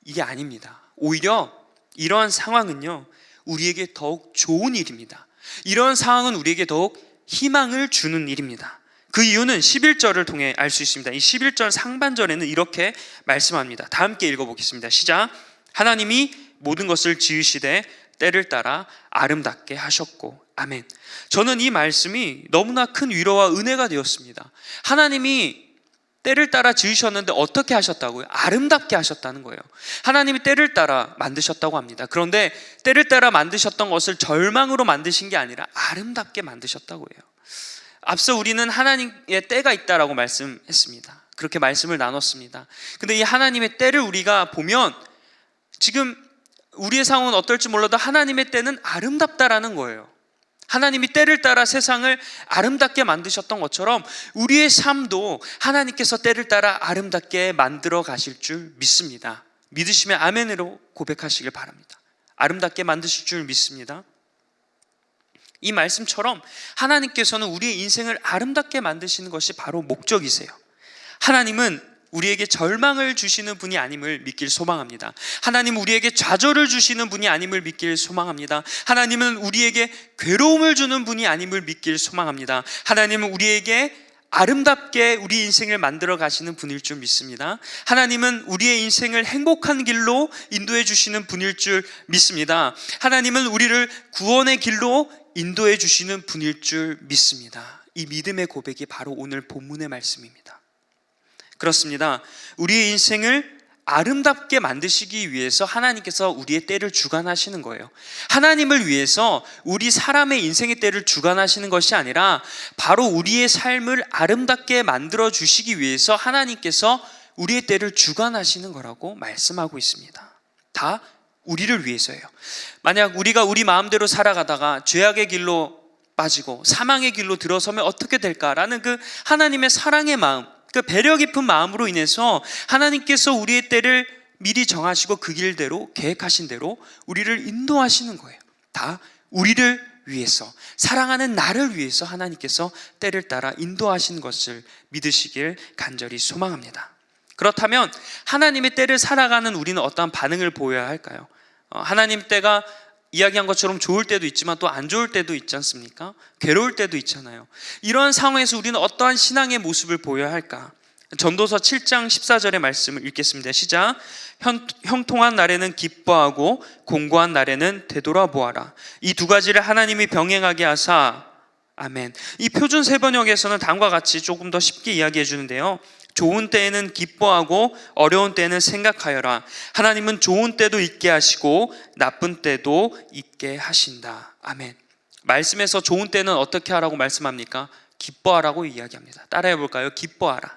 이게 아닙니다. 오히려 이러한 상황은요, 우리에게 더욱 좋은 일입니다. 이런 상황은 우리에게 더욱 희망을 주는 일입니다. 그 이유는 11절을 통해 알 수 있습니다. 이 11절 상반절에는 이렇게 말씀합니다. 다 함께 읽어보겠습니다. 시작. 하나님이 모든 것을 지으시되 때를 따라 아름답게 하셨고. 아멘. 저는 이 말씀이 너무나 큰 위로와 은혜가 되었습니다. 하나님이 때를 따라 지으셨는데 어떻게 하셨다고요? 아름답게 하셨다는 거예요. 하나님이 때를 따라 만드셨다고 합니다. 그런데 때를 따라 만드셨던 것을 절망으로 만드신 게 아니라 아름답게 만드셨다고 해요. 앞서 우리는 하나님의 때가 있다라고 말씀했습니다. 그렇게 말씀을 나눴습니다. 근데 이 하나님의 때를 우리가 보면 지금 우리의 상황은 어떨지 몰라도 하나님의 때는 아름답다라는 거예요. 하나님이 때를 따라 세상을 아름답게 만드셨던 것처럼 우리의 삶도 하나님께서 때를 따라 아름답게 만들어 가실 줄 믿습니다. 믿으시면 아멘으로 고백하시길 바랍니다. 아름답게 만드실 줄 믿습니다. 이 말씀처럼 하나님께서는 우리의 인생을 아름답게 만드시는 것이 바로 목적이세요. 하나님은 우리에게 절망을 주시는 분이 아님을 믿길 소망합니다. 하나님은 우리에게 좌절을 주시는 분이 아님을 믿길 소망합니다. 하나님은 우리에게 괴로움을 주는 분이 아님을 믿길 소망합니다. 하나님은 우리에게 아름답게 우리 인생을 만들어 가시는 분일 줄 믿습니다. 하나님은 우리의 인생을 행복한 길로 인도해 주시는 분일 줄 믿습니다. 하나님은 우리를 구원의 길로 인도해 주시는 분일 줄 믿습니다. 이 믿음의 고백이 바로 오늘 본문의 말씀입니다. 그렇습니다. 우리의 인생을 아름답게 만드시기 위해서 하나님께서 우리의 때를 주관하시는 거예요. 하나님을 위해서 우리 사람의 인생의 때를 주관하시는 것이 아니라 바로 우리의 삶을 아름답게 만들어 주시기 위해서 하나님께서 우리의 때를 주관하시는 거라고 말씀하고 있습니다. 다 우리를 위해서예요. 만약 우리가 우리 마음대로 살아가다가 죄악의 길로 빠지고 사망의 길로 들어서면 어떻게 될까라는 그 하나님의 사랑의 마음, 그 배려 깊은 마음으로 인해서 하나님께서 우리의 때를 미리 정하시고 그 길대로 계획하신 대로 우리를 인도하시는 거예요. 다 우리를 위해서, 사랑하는 나를 위해서 하나님께서 때를 따라 인도하신 것을 믿으시길 간절히 소망합니다. 그렇다면 하나님의 때를 살아가는 우리는 어떠한 반응을 보여야 할까요? 하나님 때가 이야기한 것처럼 좋을 때도 있지만 또 안 좋을 때도 있지 않습니까? 괴로울 때도 있잖아요. 이러한 상황에서 우리는 어떠한 신앙의 모습을 보여야 할까? 전도서 7장 14절의 말씀을 읽겠습니다. 시작. 형통한 날에는 기뻐하고 공고한 날에는 되돌아보아라. 이 두 가지를 하나님이 병행하게 하사. 아멘. 이 표준 세번역에서는 다음과 같이 조금 더 쉽게 이야기해 주는데요. 좋은 때에는 기뻐하고 어려운 때에는 생각하여라. 하나님은 좋은 때도 있게 하시고 나쁜 때도 있게 하신다. 아멘. 말씀에서 좋은 때는 어떻게 하라고 말씀합니까? 기뻐하라고 이야기합니다. 따라해 볼까요? 기뻐하라.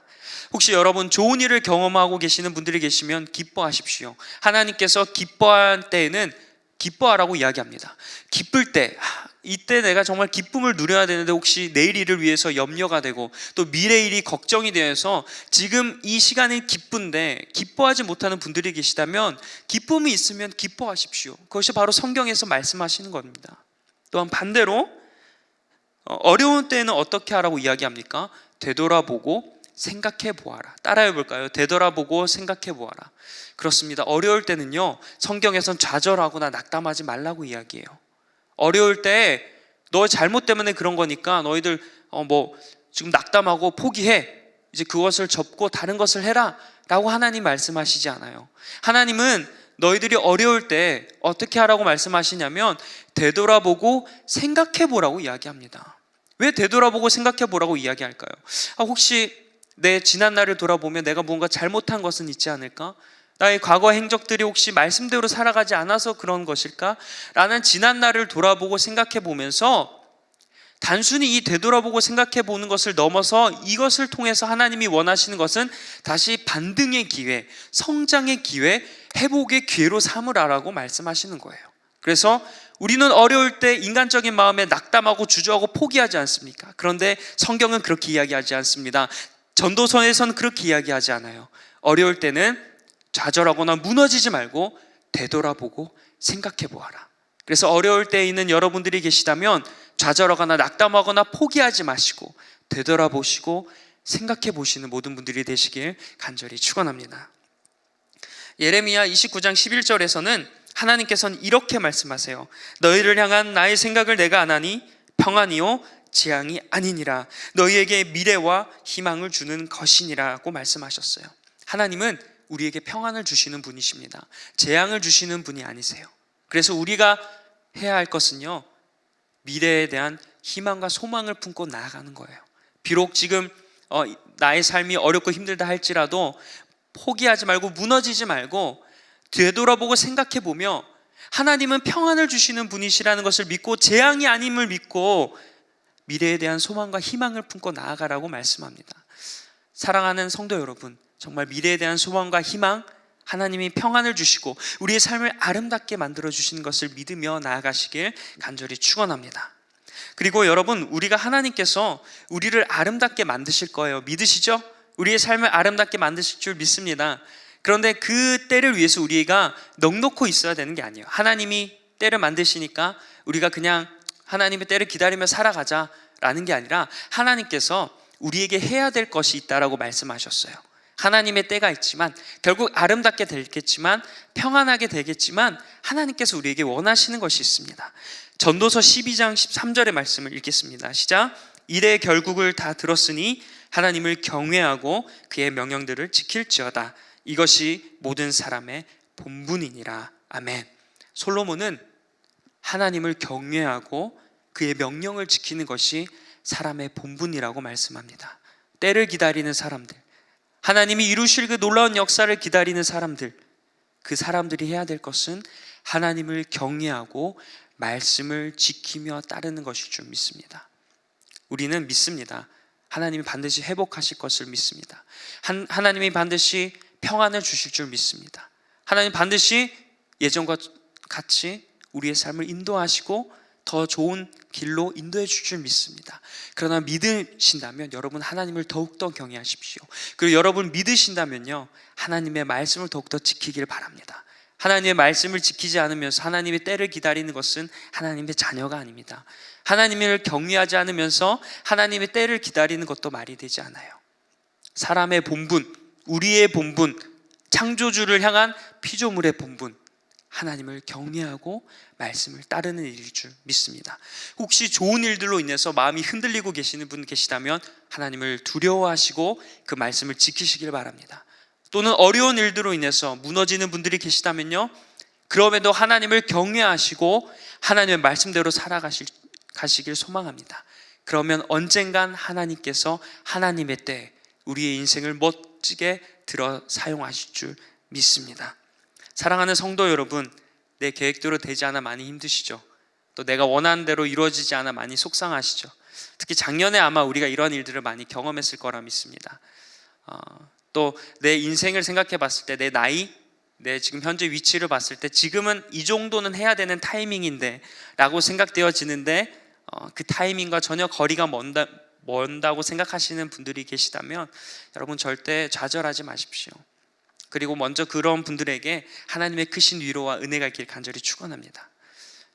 혹시 여러분 좋은 일을 경험하고 계시는 분들이 계시면 기뻐하십시오. 하나님께서 기뻐할 때에는 기뻐하라고 이야기합니다. 기쁠 때, 이때 내가 정말 기쁨을 누려야 되는데 혹시 내일 일을 위해서 염려가 되고 또 미래 일이 걱정이 되어서 지금 이 시간이 기쁜데 기뻐하지 못하는 분들이 계시다면 기쁨이 있으면 기뻐하십시오. 그것이 바로 성경에서 말씀하시는 겁니다. 또한 반대로 어려운 때에는 어떻게 하라고 이야기합니까? 되돌아보고 생각해 보아라. 따라해 볼까요? 되돌아보고 생각해 보아라. 그렇습니다. 어려울 때는요, 성경에선 좌절하거나 낙담하지 말라고 이야기해요. 어려울 때 너 잘못 때문에 그런 거니까 너희들 지금 낙담하고 포기해. 이제 그것을 접고 다른 것을 해라 라고 하나님 말씀하시지 않아요. 하나님은 너희들이 어려울 때 어떻게 하라고 말씀하시냐면 되돌아보고 생각해 보라고 이야기합니다. 왜 되돌아보고 생각해 보라고 이야기할까요? 혹시 내 지난 날을 돌아보면 내가 뭔가 잘못한 것은 있지 않을까? 나의 과거 행적들이 혹시 말씀대로 살아가지 않아서 그런 것일까? 라는 지난 날을 돌아보고 생각해 보면서 단순히 이 되돌아보고 생각해 보는 것을 넘어서 이것을 통해서 하나님이 원하시는 것은 다시 반등의 기회, 성장의 기회, 회복의 기회로 삼으라라고 말씀하시는 거예요. 그래서 우리는 어려울 때 인간적인 마음에 낙담하고 주저하고 포기하지 않습니까? 그런데 성경은 그렇게 이야기하지 않습니다. 전도서에서는 그렇게 이야기하지 않아요. 어려울 때는 좌절하거나 무너지지 말고 되돌아보고 생각해 보아라. 그래서 어려울 때에 있는 여러분들이 계시다면 좌절하거나 낙담하거나 포기하지 마시고 되돌아보시고 생각해 보시는 모든 분들이 되시길 간절히 축원합니다. 예레미야 29장 11절에서는 하나님께서는 이렇게 말씀하세요. 너희를 향한 나의 생각을 내가 아나니 평안이요 재앙이 아니니라. 너희에게 미래와 희망을 주는 것이니라고 말씀하셨어요. 하나님은 우리에게 평안을 주시는 분이십니다. 재앙을 주시는 분이 아니세요. 그래서 우리가 해야 할 것은요, 미래에 대한 희망과 소망을 품고 나아가는 거예요. 비록 지금 나의 삶이 어렵고 힘들다 할지라도 포기하지 말고 무너지지 말고 되돌아보고 생각해 보며 하나님은 평안을 주시는 분이시라는 것을 믿고 재앙이 아님을 믿고 미래에 대한 소망과 희망을 품고 나아가라고 말씀합니다. 사랑하는 성도 여러분, 정말 미래에 대한 소망과 희망, 하나님이 평안을 주시고 우리의 삶을 아름답게 만들어 주시는 것을 믿으며 나아가시길 간절히 축원합니다. 그리고 여러분, 우리가 하나님께서 우리를 아름답게 만드실 거예요. 믿으시죠? 우리의 삶을 아름답게 만드실 줄 믿습니다. 그런데 그 때를 위해서 우리가 넉넉히 있어야 되는 게 아니에요. 하나님이 때를 만드시니까 우리가 그냥 하나님의 때를 기다리며 살아가자라는 게 아니라 하나님께서 우리에게 해야 될 것이 있다라고 말씀하셨어요. 하나님의 때가 있지만 결국 아름답게 되겠지만 평안하게 되겠지만 하나님께서 우리에게 원하시는 것이 있습니다. 전도서 12장 13절의 말씀을 읽겠습니다. 시작. 이래 결국을 다 들었으니 하나님을 경외하고 그의 명령들을 지킬지어다. 이것이 모든 사람의 본분이니라. 아멘. 솔로몬은 하나님을 경외하고 그의 명령을 지키는 것이 사람의 본분이라고 말씀합니다. 때를 기다리는 사람들, 하나님이 이루실 그 놀라운 역사를 기다리는 사람들, 그 사람들이 해야 될 것은 하나님을 경외하고 말씀을 지키며 따르는 것일 줄 믿습니다. 우리는 믿습니다. 하나님이 반드시 회복하실 것을 믿습니다. 하나님이 반드시 평안을 주실 줄 믿습니다. 하나님 반드시 예전과 같이 우리의 삶을 인도하시고 더 좋은 길로 인도해 줄 줄 믿습니다. 그러나 믿으신다면 여러분 하나님을 더욱더 경외하십시오. 그리고 여러분 믿으신다면요, 하나님의 말씀을 더욱더 지키길 바랍니다. 하나님의 말씀을 지키지 않으면서 하나님의 때를 기다리는 것은 하나님의 자녀가 아닙니다. 하나님을 경외하지 않으면서 하나님의 때를 기다리는 것도 말이 되지 않아요. 사람의 본분, 우리의 본분, 창조주를 향한 피조물의 본분, 하나님을 경외하고 말씀을 따르는 일일 줄 믿습니다. 혹시 좋은 일들로 인해서 마음이 흔들리고 계시는 분 계시다면 하나님을 두려워하시고 그 말씀을 지키시길 바랍니다. 또는 어려운 일들로 인해서 무너지는 분들이 계시다면요, 그럼에도 하나님을 경외하시고 하나님의 말씀대로 살아가시길 소망합니다. 그러면 언젠간 하나님께서 하나님의 때 우리의 인생을 멋지게 들어 사용하실 줄 믿습니다. 사랑하는 성도 여러분, 내 계획대로 되지 않아 많이 힘드시죠? 또 내가 원하는 대로 이루어지지 않아 많이 속상하시죠? 특히 작년에 아마 우리가 이런 일들을 많이 경험했을 거라 믿습니다. 또 내 인생을 생각해 봤을 때, 내 나이, 내 지금 현재 위치를 봤을 때 지금은 이 정도는 해야 되는 타이밍인데 라고 생각되어지는데 그 타이밍과 전혀 거리가 먼다고 생각하시는 분들이 계시다면 여러분 절대 좌절하지 마십시오. 그리고 먼저 그런 분들에게 하나님의 크신 위로와 은혜가 있길 간절히 축원합니다.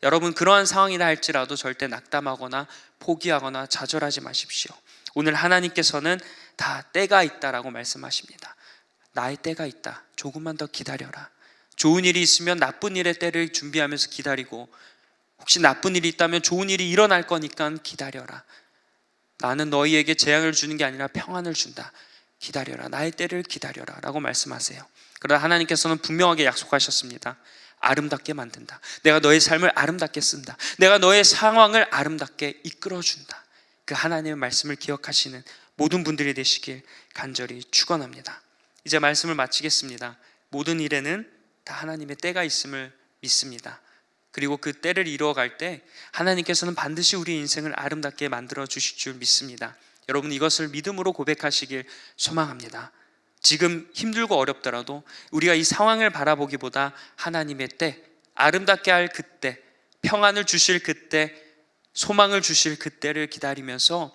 여러분 그러한 상황이라 할지라도 절대 낙담하거나 포기하거나 좌절하지 마십시오. 오늘 하나님께서는 다 때가 있다라고 말씀하십니다. 나의 때가 있다. 조금만 더 기다려라. 좋은 일이 있으면 나쁜 일의 때를 준비하면서 기다리고, 혹시 나쁜 일이 있다면 좋은 일이 일어날 거니까 기다려라. 나는 너희에게 재앙을 주는 게 아니라 평안을 준다. 기다려라. 나의 때를 기다려라 라고 말씀하세요. 그러나 하나님께서는 분명하게 약속하셨습니다. 아름답게 만든다. 내가 너의 삶을 아름답게 쓴다. 내가 너의 상황을 아름답게 이끌어준다. 그 하나님의 말씀을 기억하시는 모든 분들이 되시길 간절히 축원합니다. 이제 말씀을 마치겠습니다. 모든 일에는 다 하나님의 때가 있음을 믿습니다. 그리고 그 때를 이루어갈 때 하나님께서는 반드시 우리 인생을 아름답게 만들어 주실 줄 믿습니다. 여러분 이것을 믿음으로 고백하시길 소망합니다. 지금 힘들고 어렵더라도 우리가 이 상황을 바라보기보다 하나님의 때, 아름답게 할 그때, 평안을 주실 그때, 소망을 주실 그때를 기다리면서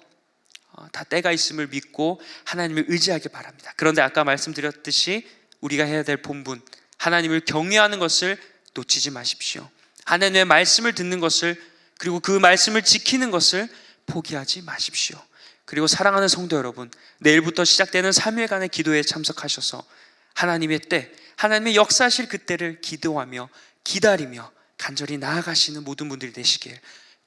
다 때가 있음을 믿고 하나님을 의지하길 바랍니다. 그런데 아까 말씀드렸듯이 우리가 해야 될 본분, 하나님을 경외하는 것을 놓치지 마십시오. 하나님의 말씀을 듣는 것을, 그리고 그 말씀을 지키는 것을 포기하지 마십시오. 그리고 사랑하는 성도 여러분, 내일부터 시작되는 3일간의 기도에 참석하셔서 하나님의 때, 하나님의 역사하실 그때를 기도하며 기다리며 간절히 나아가시는 모든 분들이 되시길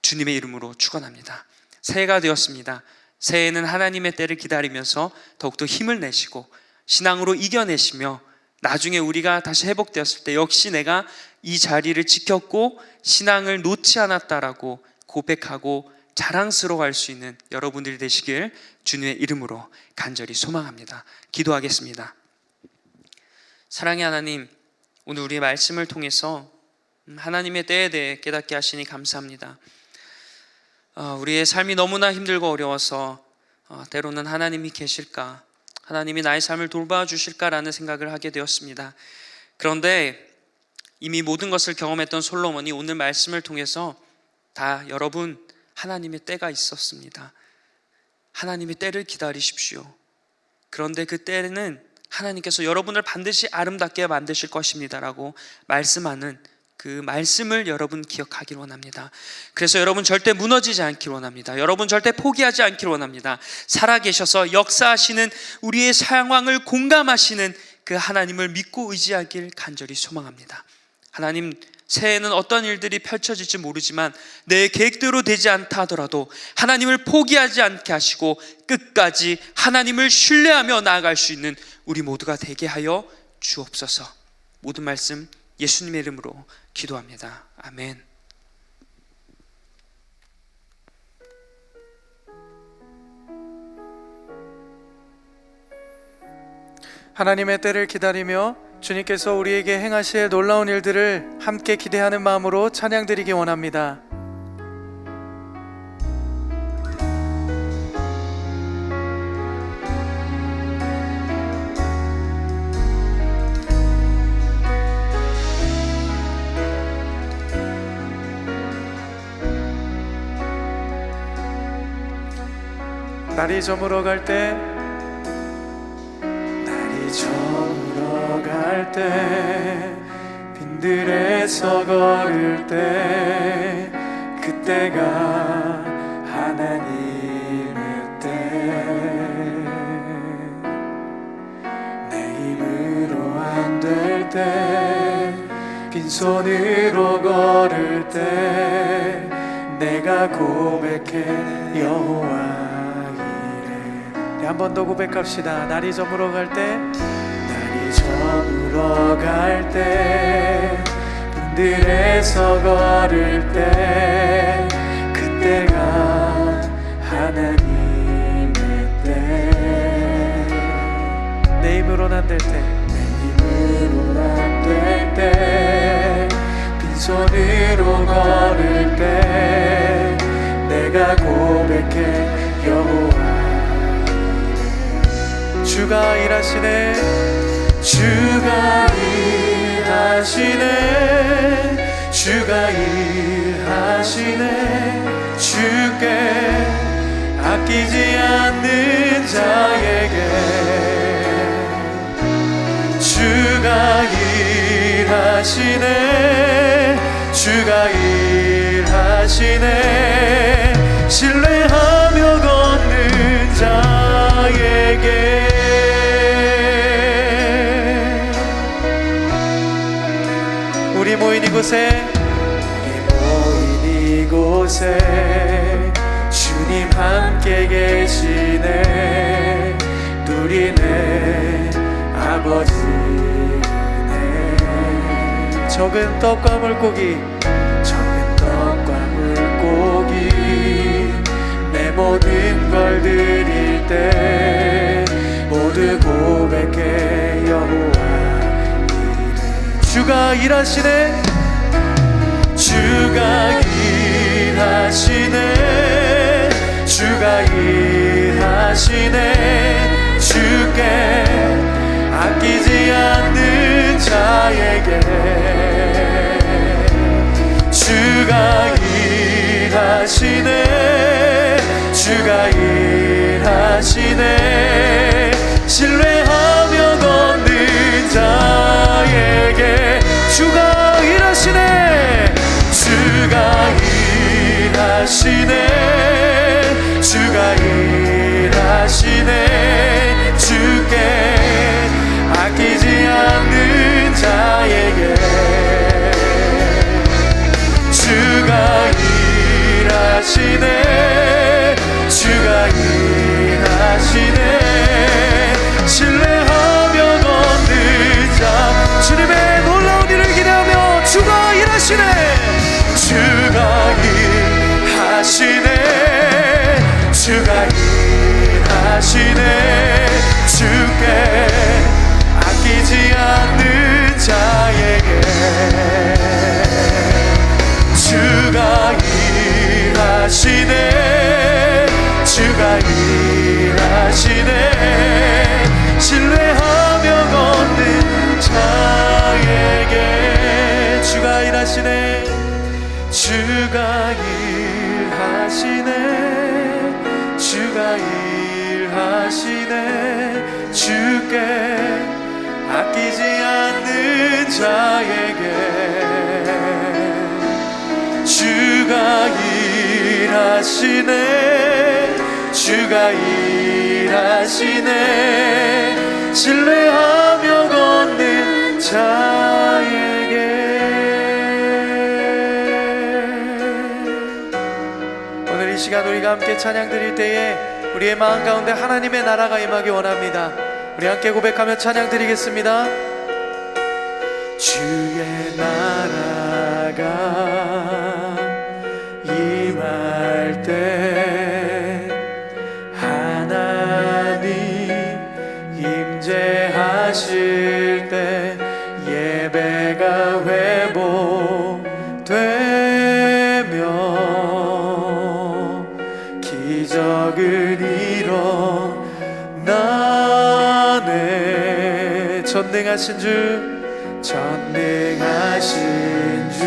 주님의 이름으로 축원합니다. 새해가 되었습니다. 새해에는 하나님의 때를 기다리면서 더욱더 힘을 내시고 신앙으로 이겨내시며 나중에 우리가 다시 회복되었을 때 역시 내가 이 자리를 지켰고 신앙을 놓지 않았다라고 고백하고 자랑스러워할 수 있는 여러분들이 되시길 주님의 이름으로 간절히 소망합니다. 기도하겠습니다. 사랑의 하나님, 오늘 우리의 말씀을 통해서 하나님의 때에 대해 깨닫게 하시니 감사합니다. 우리의 삶이 너무나 힘들고 어려워서 때로는 하나님이 계실까, 하나님이 나의 삶을 돌봐주실까라는 생각을 하게 되었습니다. 그런데 이미 모든 것을 경험했던 솔로몬이 오늘 말씀을 통해서 다 여러분 하나님의 때가 있었습니다. 하나님의 때를 기다리십시오. 그런데 그 때는 하나님께서 여러분을 반드시 아름답게 만드실 것입니다 라고 말씀하는 그 말씀을 여러분 기억하길 원합니다. 그래서 여러분 절대 무너지지 않길 원합니다. 여러분 절대 포기하지 않길 원합니다. 살아계셔서 역사하시는 우리의 상황을 공감하시는 그 하나님을 믿고 의지하길 간절히 소망합니다. 하나님, 새해에는 어떤 일들이 펼쳐질지 모르지만 내 계획대로 되지 않다 하더라도 하나님을 포기하지 않게 하시고 끝까지 하나님을 신뢰하며 나아갈 수 있는 우리 모두가 되게 하여 주옵소서. 모든 말씀 예수님의 이름으로 기도합니다. 아멘. 하나님의 때를 기다리며 주님께서 우리에게 행하실 놀라운 일들을 함께 기대하는 마음으로 찬양드리기 원합니다. 날이 저물어 갈 때, 날이 저물어 갈 때, 빈들에서 걸을 때, 그때가 하나님의 때. 내 힘으로 안 될 때, 빈손으로 걸을 때, 내가 고백해 여호와. 한 번 더 고백합시다. 날이 저물어 갈 때, 날이 저물어 갈 때, 빈들에서 걸을 때, 그때가 하나님의 때. 내 힘으로는 안 될 때, 내 힘으로는 안 될 때, 빈손으로 걸을 때, 내가 고백해 여호와. 주가 일하시네, 주가 일하시네, 주가 일하시네. 주께 아끼지 않는 자에게 주가 일하시네, 주가 일하시네. 신뢰하며 걷는 자에게 우리 모인 이곳에, 우리 모인 이곳에 주님 함께 계시네. 우리네 아버지네. 적은 떡과 물고기 내 모든 걸 드릴 때 모두 고백해 여호와 이름. 주가 일하시네. 주가 일하시네. 주가 일하시네. 주께 아끼지 않는 자에게 주가 일하시네. 주가 일하시네. 신뢰하며 걷는 자에게 주가 일하시네. 주가 일하시네. 주가 일하시네. 주께 아끼지 않는 자에게 주가 일하시네. 주가 일하시네. 신뢰하며 걷는 자 주님의 놀라운 일을 기대하며 주가 일하시네. 주가 일하시네. 주가 일하시네. 주께 아끼지 않는 자에게 주가 일하시네. 주가 일하시네. 신뢰하며 걷는 자에게 주가 일하시네. 주가 일하시네. 주가 일하시네. 주께 아끼지 않는 자에게 주가 일하시네. 주가 일하시네. 신뢰하며 걷는 자에게. 오늘 이 시간 우리가 함께 찬양 드릴 때에 우리의 마음 가운데 하나님의 나라가 임하기 원합니다. 우리 함께 고백하며 찬양 드리겠습니다. 주의 나라가 임할 때 하나님 임재하실 때 예배가 회복되며 기적을 일어나네. 전능하신 주 전능하신 주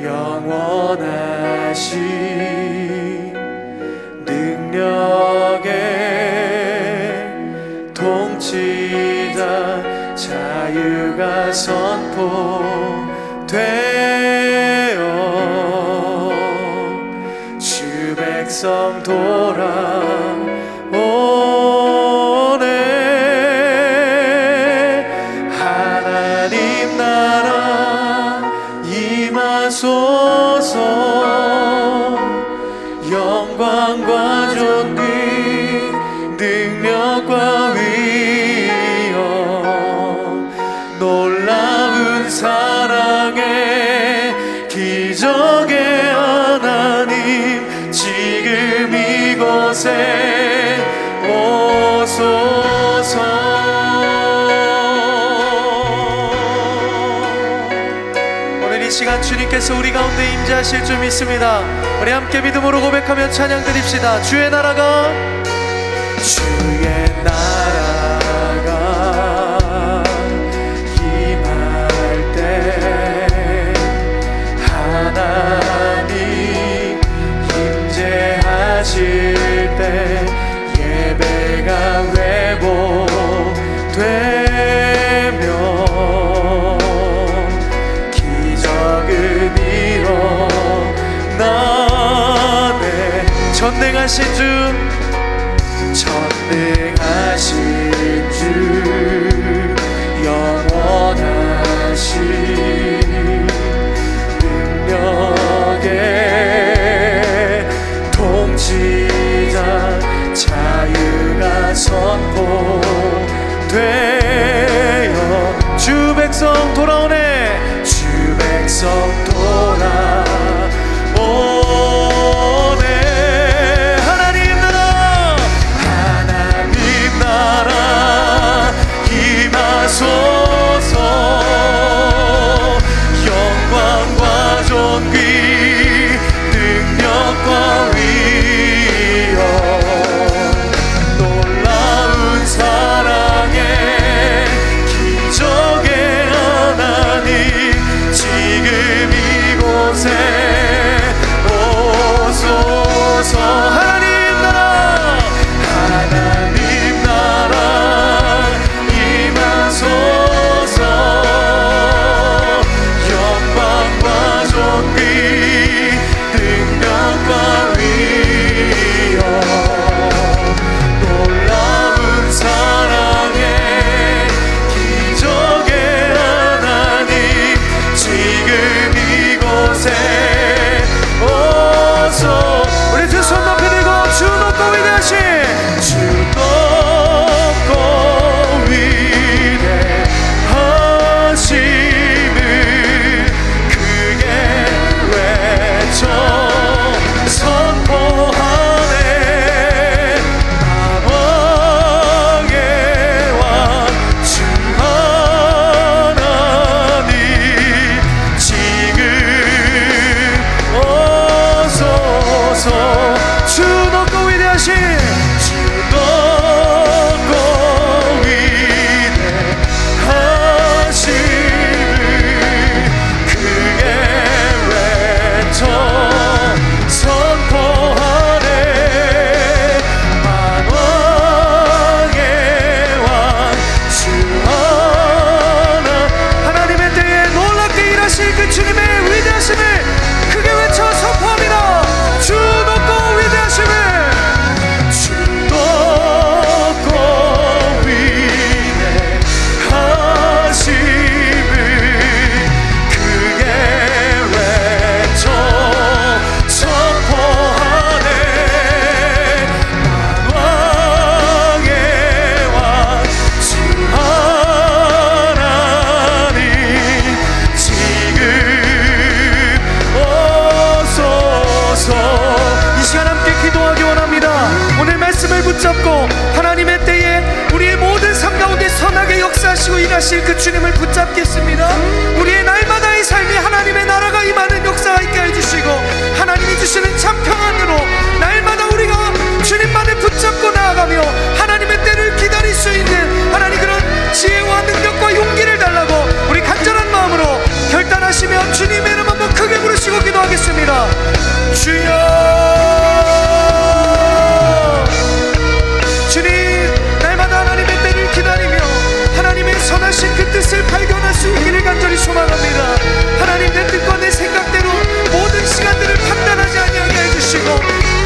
영원하신 능력의 통치자 자유가 선포되어 주 백성 돌아오네. 하나님 나라 임하소서. 영광과 존귀 능력과 위엄 놀라운 사랑의 기적의 하나님 지금 이곳에 오소서. 오늘 이 시간 주님께서 우리 가운데 임재하실 줄 믿습니다. 우리 함께 믿음으로 고백하며 찬양 드립시다. 주의 나라가 임할 때 하나님 임재하실 때 예배가 회복되며 기적은 일어나네. 전능하신 주 전능하신 주 영원하신 능력의 통치자 자유가 선 주 높고 위대하신 주 높고 위대하심을 크게 외쳐 선포하네. 만왕의 왕 주 하나 하나님의 때에 놀랍게 일하실 그 주님의 위대하심을 크게 외쳐 선포합니다. 주 높고 위대하심을 주 높고 위대하심을 크게 외쳐 선포하네. 만왕의 왕 주 하나님 지금 오소서. 이 시간 함께 기도하기 원합니다. 오늘 말씀을 붙잡고 하나님의 때에 우리의 모든 삶 가운데 선하게 역사하시고 일하실 그 주님을 붙잡겠습니다. 우리의 날마다의 삶이 하나님의 나라가 임하는 역사가 있게 해주시고 하나님이 주시는 참 평안으로 날마다 우리가 주님만을 붙잡고 나아가며 하나님의 때를 기다릴 수 있는 하나님 그런 지혜와 능력과 용기를 달라고 우리 간절한 마음으로 결단하시며 주님의 이름 한번 크게 부르시고 기도하겠습니다. 주여, 주님, 날마다 하나님의 때를 기다리며 하나님의 선하신 그 뜻을 발견할 수 있기를 간절히 소망합니다. 하나님, 내 뜻과 내 생각대로 모든 시간들을 판단하지 아니하게 해주시고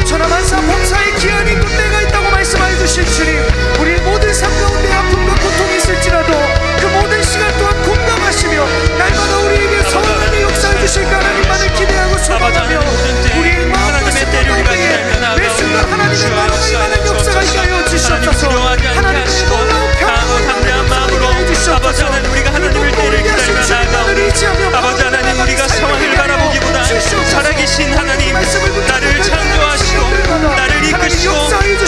천하만사 범사의 기한이 있고 때가 있다고 말씀하여 주신 주님, 우리의 모든 삶 가운데 아픔과 고통이 있을지라도 그 모든 시간 동안 공감하시며 날마다 우리에게 선하게 역사해 주실 그 하나님만을 기대하고 소망하며 우리의 마음과 생각 가운데 매 순간 하나님의 나라가 임하는 역사가 있게 하여 주시옵소서. 하나님의 놀라운 평안을 담대한 마음으로 아버지 하나님 우리가 하나님을 때를 기다리며 나아가오니 아버지 하나님 우리가 상황을 바라보기보다 살아계신 하나님 나를 창조하시고 나를 이끄시고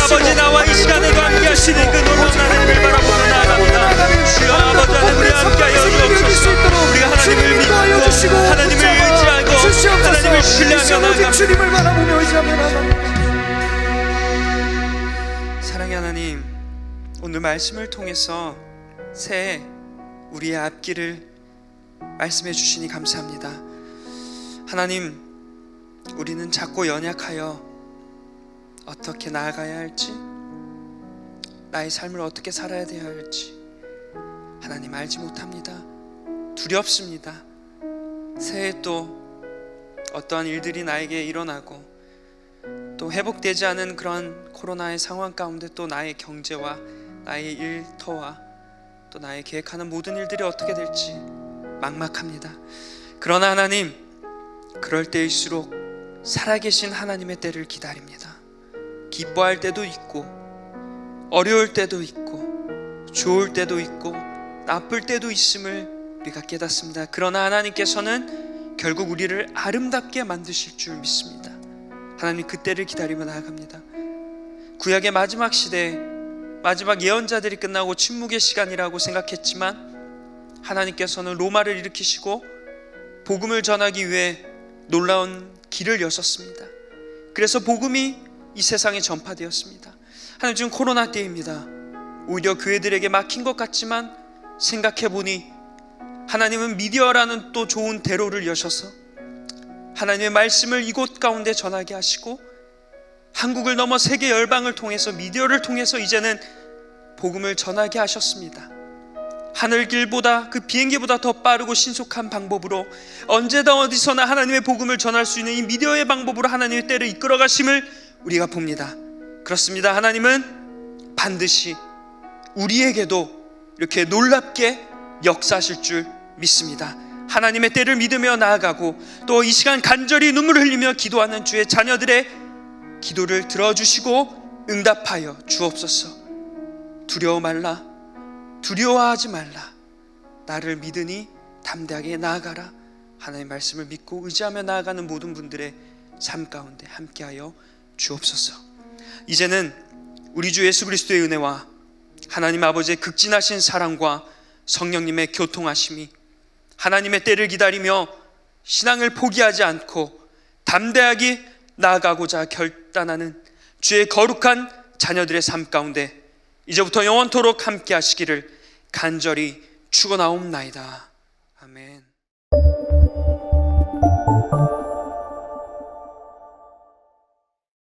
아버지 나와 이 시간에도 함께 하시는 그 놀라운 하나님을 바라보며 나아갑니다. 주여 아버지 하나님 우리 함께하여 주옵소서. 우리가 하나님을 믿고 하나님을 의지하고 하나님을 신뢰하며 나아갑니다. 주님을 바라보며 의지하며 나아갑니다. 사랑의 하나님, 오늘 말씀을 통해서 새해 우리의 앞길을 말씀해 주시니 감사합니다. 하나님, 우리는 작고 연약하여 어떻게 나아가야 할지, 나의 삶을 어떻게 살아야 돼야 할지 하나님 알지 못합니다. 두렵습니다. 새해 또 어떠한 일들이 나에게 일어나고 또 회복되지 않은 그런 코로나의 상황 가운데 또 나의 경제와 나의 일터와 또 나의 계획하는 모든 일들이 어떻게 될지 막막합니다. 그러나 하나님, 그럴 때일수록 살아계신 하나님의 때를 기다립니다. 기뻐할 때도 있고 어려울 때도 있고 좋을 때도 있고 나쁠 때도 있음을 우리가 깨닫습니다. 그러나 하나님께서는 결국 우리를 아름답게 만드실 줄 믿습니다. 하나님 그 때를 기다리며 나아갑니다. 구약의 마지막 시대, 마지막 예언자들이 끝나고 침묵의 시간이라고 생각했지만 하나님께서는 로마를 일으키시고 복음을 전하기 위해 놀라운 길을 여셨습니다. 그래서 복음이 이 세상에 전파되었습니다. 하나님, 지금 코로나 때입니다. 오히려 교회들에게 막힌 것 같지만 생각해보니 하나님은 미디어라는 또 좋은 대로를 여셔서 하나님의 말씀을 이곳 가운데 전하게 하시고 한국을 넘어 세계 열방을 통해서 미디어를 통해서 이제는 복음을 전하게 하셨습니다. 하늘길보다 그 비행기보다 더 빠르고 신속한 방법으로 언제나 어디서나 하나님의 복음을 전할 수 있는 이 미디어의 방법으로 하나님의 때를 이끌어 가심을 우리가 봅니다. 그렇습니다. 하나님은 반드시 우리에게도 이렇게 놀랍게 역사하실 줄 믿습니다. 하나님의 때를 믿으며 나아가고 또 이 시간 간절히 눈물을 흘리며 기도하는 주의 자녀들의 기도를 들어주시고 응답하여 주옵소서. 두려워 말라, 두려워하지 말라, 나를 믿으니 담대하게 나아가라. 하나님의 말씀을 믿고 의지하며 나아가는 모든 분들의 삶 가운데 함께하여 주옵소서. 이제는 우리 주 예수 그리스도의 은혜와 하나님 아버지의 극진하신 사랑과 성령님의 교통하심이 하나님의 때를 기다리며 신앙을 포기하지 않고 담대하게 나아가고자 결단하는 주의 거룩한 자녀들의 삶 가운데 이제부터 영원토록 함께 하시기를 간절히 축원하옵나이다. 아멘.